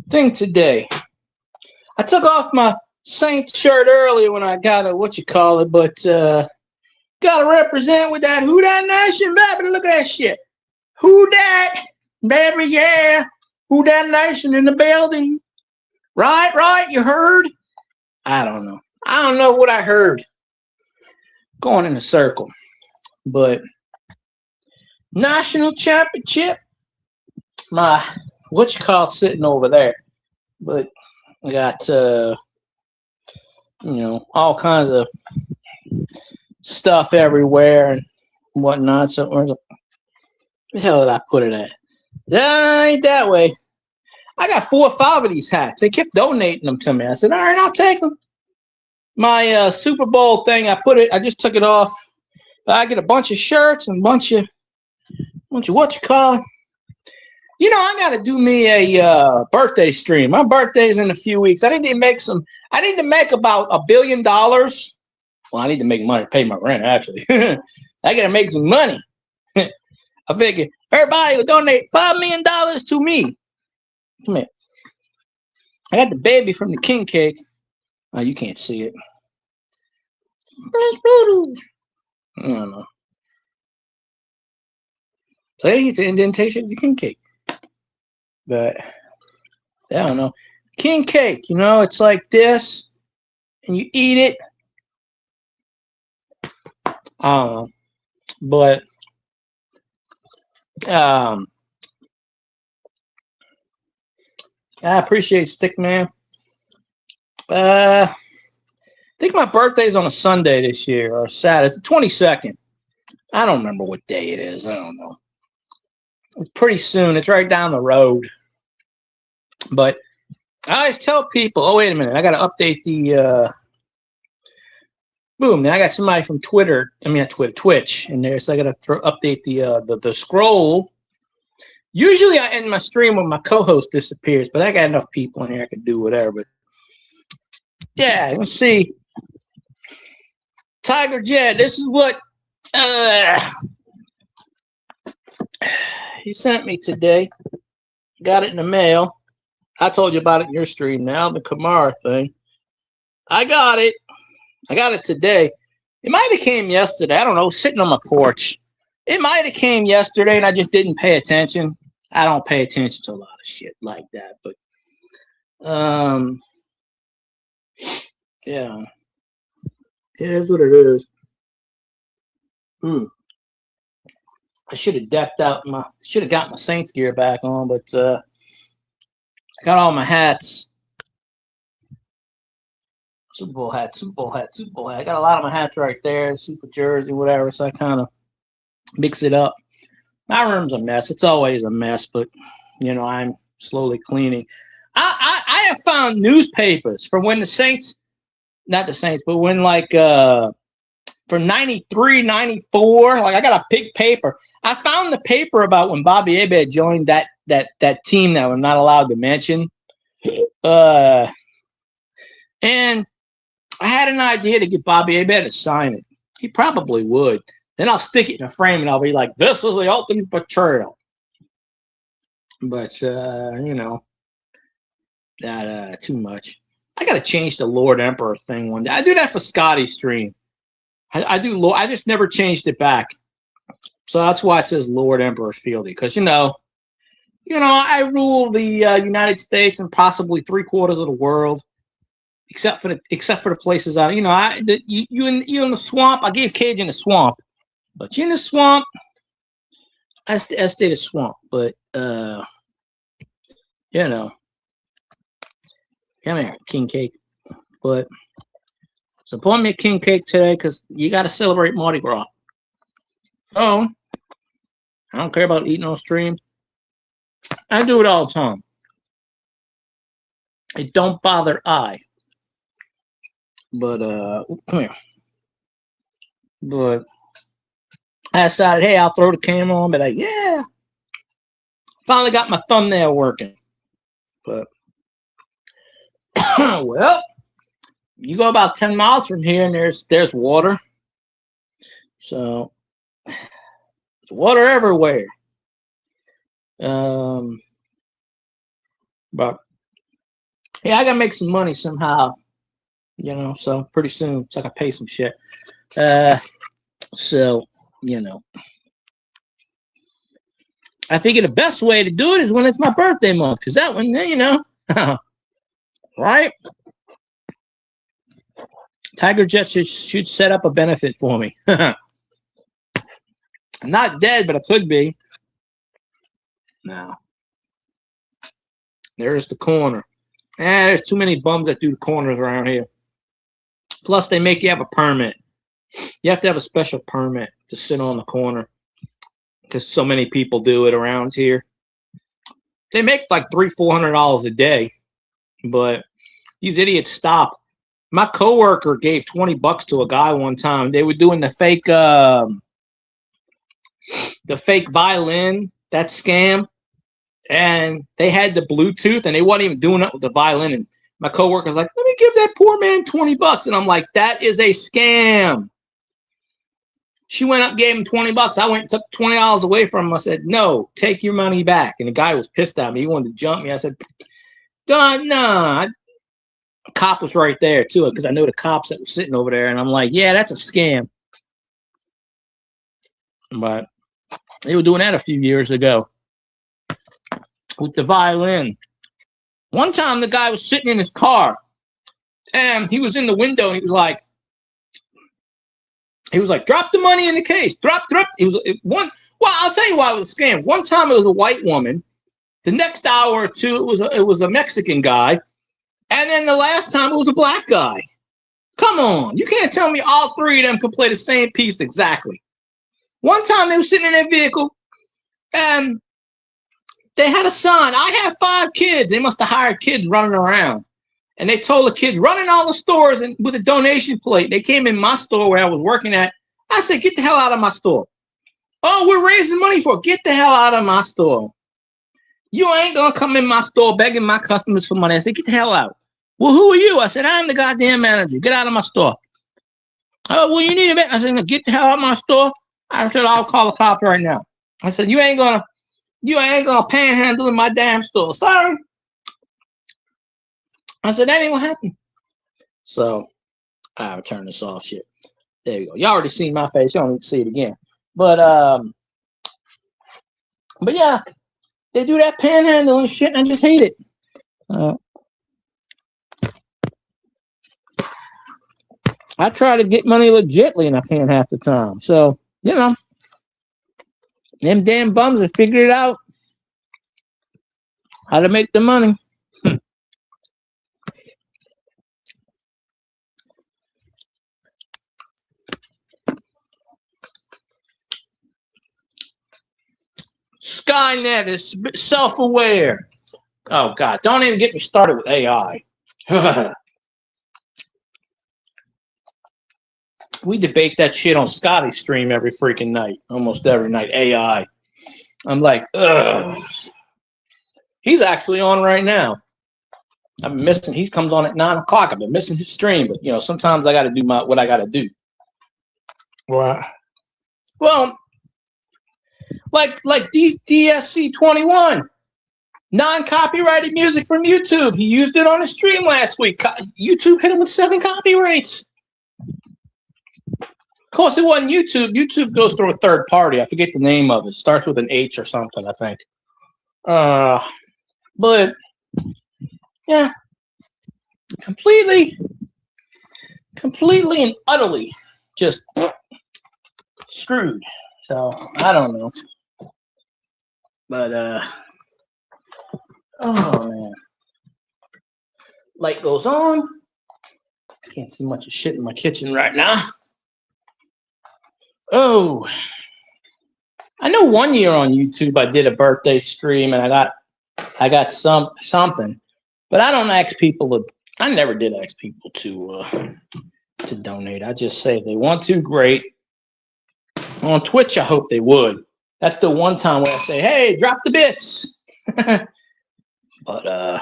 thing today. I took off my Saints shirt earlier when I got a but gotta represent with that Who Dat Nation, baby. Look at that shit. Who dat, baby, yeah. Who Dat Nation in the building. Right, you heard? I don't know. I don't know what I heard. Going in a circle. But national championship, my sitting over there. But I got all kinds of stuff everywhere and whatnot. So where the hell did I put it at? That ain't that way. I got 4 or 5 of these hats. They kept donating them to me. I said, all right, I'll take them. My Super Bowl thing, I just took it off. I get a bunch of shirts and a bunch of I got to do me a birthday stream. My birthday's in a few weeks. I need to make about $1 billion. Well, I need to make money to pay my rent, actually. I got to make some money. I figure everybody will donate $5 million to me. Come here. I got the baby from the king cake. Oh, you can't see it. I don't know. So it's an indentation of the king cake. But I don't know. King cake, it's like this, and you eat it. I don't know. But I appreciate Stickman. I think my birthday's on a Sunday this year, or Saturday. It's the 22nd. I don't remember what day it is. I don't know. It's pretty soon. It's right down the road. But I always tell people, oh, wait a minute. I got to update the boom. Then I got somebody from Twitch in there. So I got to update the scroll. Usually I end my stream when my co-host disappears, but I got enough people in here I can do whatever. But yeah, let's see. Tiger Jet, this is what he sent me today. Got it in the mail. I told you about it in your stream now, the Kamara thing. I got it. I got it today. It might have came yesterday. I don't know, sitting on my porch. It might have came yesterday and I just didn't pay attention. I don't pay attention to a lot of shit like that, but yeah. It is what it is. I should have decked out should have got my Saints gear back on, but I got all my hats. Super Bowl hat, Super Bowl hat, Super Bowl hat. I got a lot of my hats right there, Super Jersey, whatever. So I kind of mix it up. My room's a mess. It's always a mess, but I'm slowly cleaning. I have found newspapers from when the Saints, not the Saints, but when from 93, 94, I got a big paper. I found the paper about when Bobby Abed joined that team that we're not allowed to mention. And I had an idea to get Bobby Abed to sign it. He probably would. Then I'll stick it in a frame and I'll be like, this is the ultimate betrayal. But, that too much. I got to change the Lord Emperor thing one day. I do that for Scotty's stream. I do. I just never changed it back. So that's why it says Lord Emperor Fieldy. Because, I rule the United States and possibly 3/4 of the world. Except for the places out, you in the swamp. I gave Cage in the swamp, but you in the swamp. I stayed a swamp, but come here, king cake. But so pour me a king cake today because you got to celebrate Mardi Gras. Oh, I don't care about eating on stream. I do it all the time. It don't bother I. But come here. But I decided, hey, I'll throw the camera on, be like, yeah. Finally got my thumbnail working. But well, you go about 10 miles from here and there's water. So there's water everywhere. But yeah, I gotta make some money somehow. So pretty soon, so I can pay some shit. I think the best way to do it is when it's my birthday month, because that one, right? Tiger Jet should set up a benefit for me. I'm not dead, but I could be. Now, there's the corner. There's too many bums that do the corners around here. Plus, they make you have a permit. You have to have a special permit to sit on the corner because so many people do it around here. They make like $300-400 a day, but these idiots stop. My coworker gave $20 to a guy one time. They were doing the fake violin, that scam, and they had the Bluetooth, and they wasn't even doing it with the violin. And my coworker was like, let me give that poor man $20. And I'm like, that is a scam. She went up, gave him $20. I went and took $20 away from him. I said, no, take your money back. And the guy was pissed at me. He wanted to jump me. I said, nah. The cop was right there, too, because I know the cops that were sitting over there. And I'm like, yeah, that's a scam. But they were doing that a few years ago with the violin. One time the guy was sitting in his car and he was in the window and he was like, drop the money in the case. Drop. Well, I'll tell you why it was a scam. One time it was a white woman. The next hour or two, it was a Mexican guy. And then the last time it was a black guy. Come on. You can't tell me all three of them could play the same piece exactly. One time they were sitting in their vehicle and they had a son. I had 5 kids. They must have hired kids running around. And they told the kids, run in all the stores and with a donation plate. They came in my store where I was working at. I said, get the hell out of my store. Oh, we're raising money for it. Get the hell out of my store. You ain't going to come in my store begging my customers for money. I said, get the hell out. Well, who are you? I said, I'm the goddamn manager. Get out of my store. Oh, well, you need a bit. I said, no, get the hell out of my store. I said, I'll call the cops right now. I said, you ain't gonna panhandle in my damn store. Sorry. I said, that ain't what happened. So I'll turn this off. Shit. There you go. You already seen my face. You don't need to see it again. But yeah, they do that panhandle and shit, and I just hate it. I try to get money legitly, and I can't half the time. So you know, them damn bums have figured out how to make the money. Skynet is self-aware. Oh, God. Don't even get me started with AI. We debate that shit on Scotty's stream every freaking night. Almost every night. AI. I'm like, ugh. He's actually on right now. I've been missing. He comes on at 9 o'clock. I've been missing his stream. But, you know, sometimes I got to do what I got to do. Well, like DSC21. Non-copyrighted music from YouTube. He used it on his stream last week. YouTube hit him with 7 copyrights. Of course, it wasn't YouTube. YouTube goes through a third party. I forget the name of it. It starts with an H or something, I think. But, yeah. Completely and utterly just screwed. So, I don't know. But, oh, man. Light goes on. Can't see much of shit in my kitchen right now. Oh. I know one year on YouTube I did a birthday stream and I got something. But I don't ask people I never did ask people to donate. I just say if they want to, great. On Twitch, I hope they would. That's the one time where I say, hey, drop the bits. But I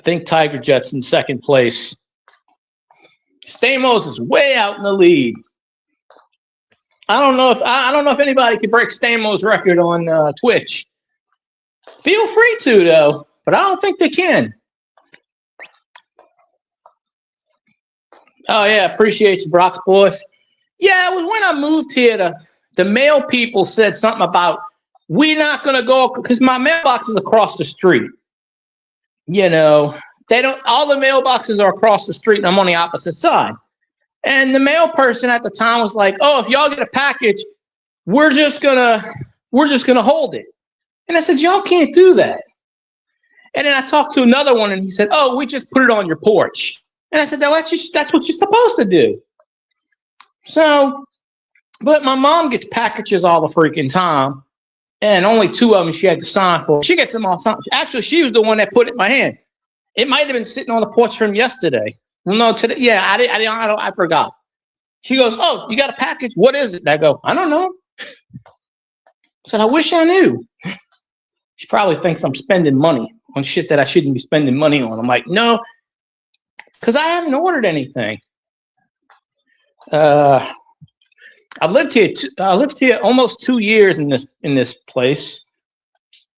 think Tiger Jet's in second place. Stamos is way out in the lead. I don't know if anybody could break Stamos' record on Twitch. Feel free to though, but I don't think they can. Oh yeah, appreciate you, Brock's boys. Yeah, it was when I moved here. The mail people said something about we're not gonna go because my mailbox is across the street. You know, all the mailboxes are across the street and I'm on the opposite side. And the mail person at the time was like, oh, if y'all get a package, we're just gonna hold it. And I said, y'all can't do that. And then I talked to another one and he said, oh, we just put it on your porch. And I said, no, that's what you're supposed to do. So, but my mom gets packages all the freaking time. And only 2 of them she had to sign for. She gets them all signed. Actually, she was the one that put it in my hand. It might have been sitting on the porch from yesterday. Well, no, today. Yeah, I forgot. She goes, oh, you got a package? What is it? And I go, I don't know. I said, I wish I knew. She probably thinks I'm spending money on shit that I shouldn't be spending money on. I'm like, no, because I haven't ordered anything. I've lived here. I lived here almost 2 years in this place,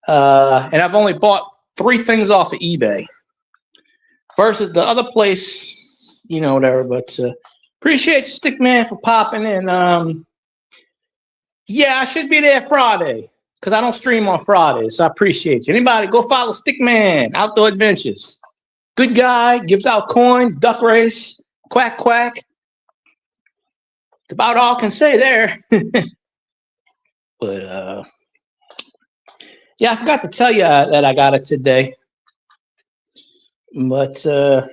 and I've only bought 3 things off of eBay. Versus the other place, you know, whatever. But appreciate you, Stickman, for popping in. Yeah, I should be there Friday because I don't stream on Fridays. So I appreciate you. Anybody, go follow Stickman Outdoor Adventures. Good guy, gives out coins, duck race, quack quack. That's about all I can say there. But yeah, I forgot to tell you that I got it today. But I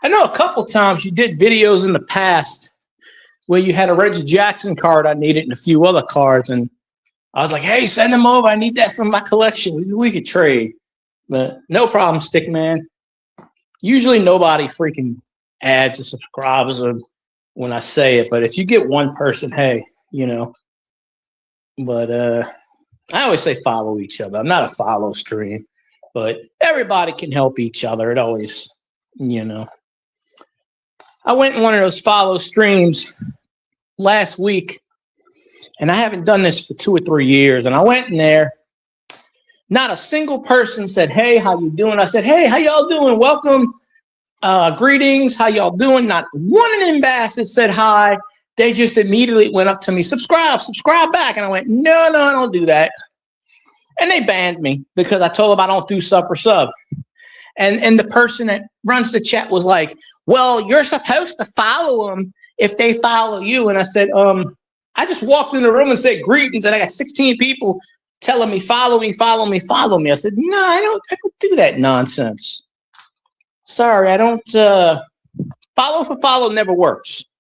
know a couple times you did videos in the past where you had a Reggie Jackson card I needed and a few other cards, and I was like, hey, send them over. I need that from my collection. We could trade. But no problem, Stickman. Usually nobody freaking adds or subscribes or when I say it, but if you get one person, hey, you know. But I always say follow each other. I'm not a follow stream. But everybody can help each other. It always, you know. I went in one of those follow streams last week, and I haven't done this for 2 or 3 years. And I went in there. Not a single person said, hey, how you doing? I said, hey, how y'all doing? Welcome. Greetings. How y'all doing? Not one of them bastards said hi. They just immediately went up to me, subscribe back. And I went, no, I don't do that. And they banned me because I told them I don't do sub for sub. And the person that runs the chat was like, well, you're supposed to follow them if they follow you. And I said, I just walked in the room and said greetings, and I got 16 people telling me, follow me, follow me, follow me. I said, no, I don't do that nonsense. Sorry, I don't. Follow for follow never works.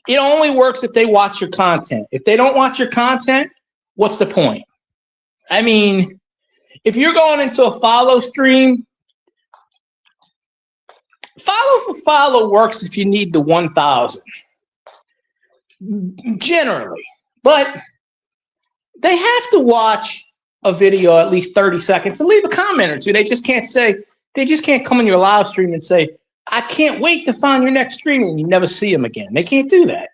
It only works if they watch your content. If they don't watch your content, what's the point? I mean, if you're going into a follow stream, follow for follow works if you need the 1,000. Generally. But they have to watch a video at least 30 seconds and leave a comment or two. They just can't come in your live stream and say, I can't wait to find your next stream, and you never see them again. They can't do that.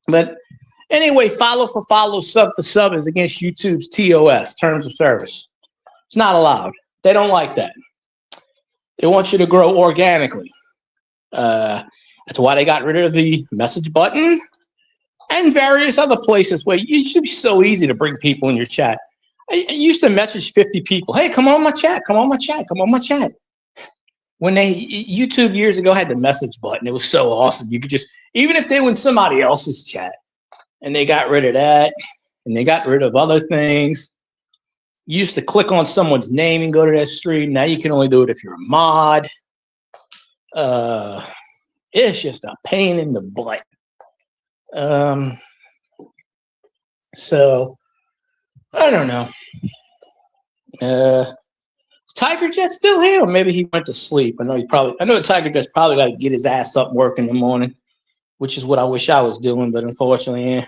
But anyway, follow for follow, sub for sub is against YouTube's TOS, terms of service. It's not allowed. They don't like that. They want you to grow organically. That's why they got rid of the message button and various other places where it should be so easy to bring people in your chat. I used to message 50 people. Hey, come on my chat. Come on my chat. Come on my chat. When YouTube years ago had the message button, it was so awesome. You could just, even if they were in somebody else's chat, and they got rid of that, and they got rid of other things. You used to click on someone's name and go to that stream. Now you can only do it if you're a mod. It's just a pain in the butt. So I don't know. Is Tiger Jet still here, or maybe he went to sleep? I know Tiger Jet's probably got to get his ass up work in the morning, which is what I wish I was doing, but unfortunately,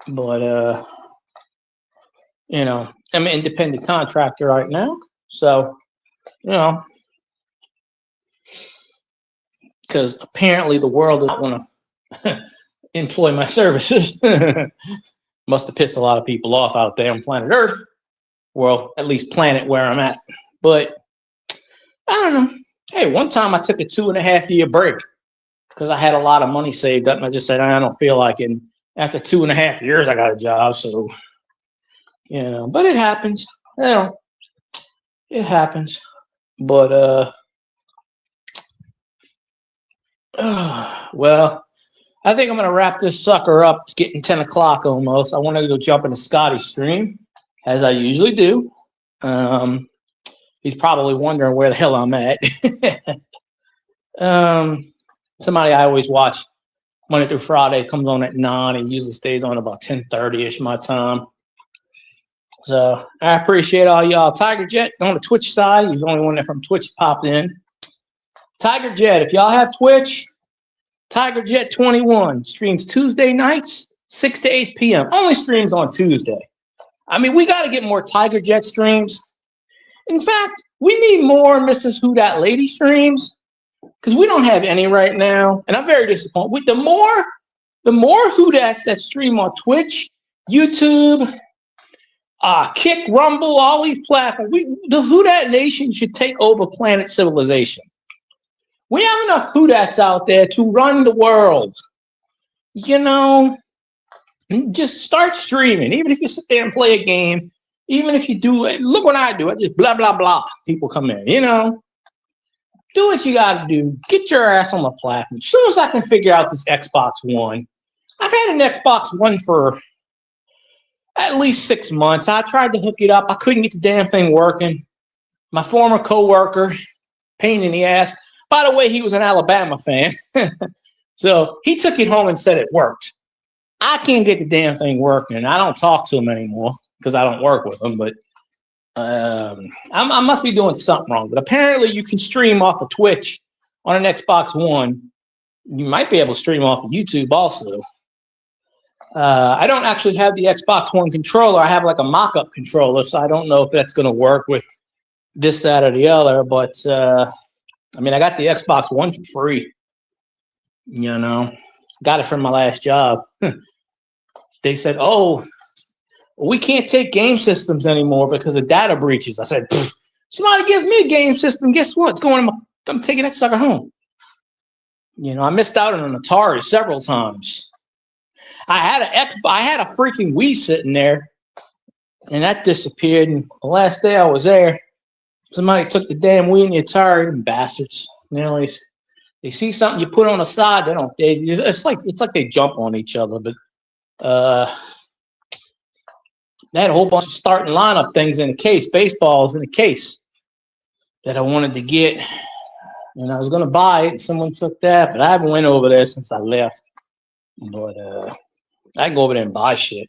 But I'm an independent contractor right now, so because apparently the world doesn't want to employ my services. Must have pissed a lot of people off out there on planet Earth. Well, at least planet where I'm at. But I don't know. Hey, one time I took a 2.5-year break because I had a lot of money saved up, and I just said, I don't feel like it. And after 2.5 years, I got a job. So, but it happens. It happens. But, well, I think I'm going to wrap this sucker up. It's getting 10 o'clock almost. I want to go jump into Scotty's stream, as I usually do. He's probably wondering where the hell I'm at. Somebody I always watch Monday through Friday comes on at 9 and usually stays on about 10:30-ish my time. So I appreciate all y'all. Tiger Jet on the Twitch side. He's the only one that from Twitch popped in. Tiger Jet, if y'all have Twitch, Tiger Jet 21 streams Tuesday nights, 6 to 8 p.m. Only streams on Tuesday. I mean, we got to get more Tiger Jet streams. In fact, we need more Mrs. Who Dat Lady streams because we don't have any right now, and I'm very disappointed. With the more Who Dats that stream on Twitch, YouTube, Kick, Rumble, all these platforms, the Who Dat Nation should take over planet civilization. We have enough Who Dats out there to run the world. Just start streaming. Even if you sit there and play a game, even if you do it, look what I do. I just blah, blah, blah. People come in, Do what you got to do. Get your ass on the platform. As soon as I can figure out this Xbox One, I've had an Xbox One for at least 6 months. I tried to hook it up. I couldn't get the damn thing working. My former coworker, pain in the ass. By the way, he was an Alabama fan. So he took it home and said it worked. I can't get the damn thing working. I don't talk to him anymore because I don't work with him. But I must be doing something wrong. But apparently you can stream off of Twitch on an Xbox One. You might be able to stream off of YouTube also. I don't actually have the Xbox One controller. I have like a mock-up controller, so I don't know if that's going to work with this, that, or the other. But, I got the Xbox One for free. Got it from my last job. They said, we can't take game systems anymore because of data breaches. I said, somebody gives me a game system. Guess what? It's going. I'm taking that sucker home. I missed out on an Atari several times. I had a freaking Wii sitting there and that disappeared. And the last day I was there, somebody took the damn wheel in your tire. Them bastards. You know, they see something you put on the side. They don't. It's like they jump on each other. But they had a whole bunch of starting lineup things in the case, baseballs in the case that I wanted to get, and I was going to buy it. And someone took that, but I haven't went over there since I left. But I can go over there and buy shit,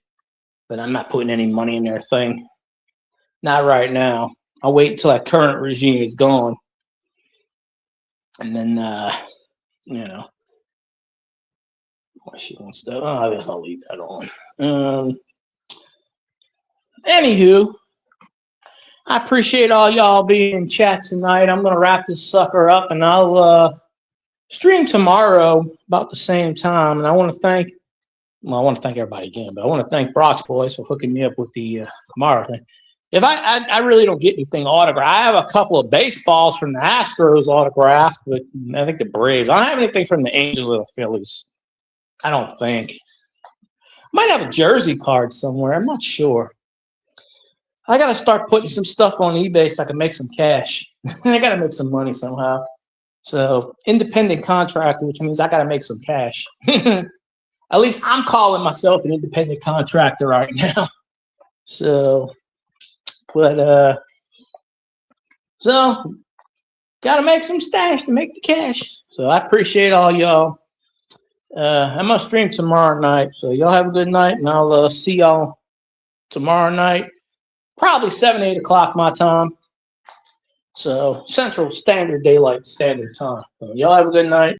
but I'm not putting any money in their thing. Not right now. I'll wait until that current regime is gone, and then you know, what she wants to. Oh, I guess I'll leave that on. Anywho, I appreciate all y'all being in chat tonight. I'm gonna wrap this sucker up, and I'll stream tomorrow about the same time. And I want to thank everybody again, but I want to thank Brock's Boys for hooking me up with the Kamara thing. If I really don't get anything autographed, I have a couple of baseballs from the Astros autographed, but I think the Braves. I don't have anything from the Angels or the Phillies. I don't think. Might have a jersey card somewhere. I'm not sure. I got to start putting some stuff on eBay so I can make some cash. I got to make some money somehow. So independent contractor, which means I got to make some cash. At least I'm calling myself an independent contractor right now. So, but so got to make some stash to make the cash. So I appreciate all y'all. I'm gonna stream tomorrow night. So y'all have a good night, and I'll see y'all tomorrow night. Probably 7, 8 o'clock my time. So Central Standard Daylight Standard Time. So y'all have a good night.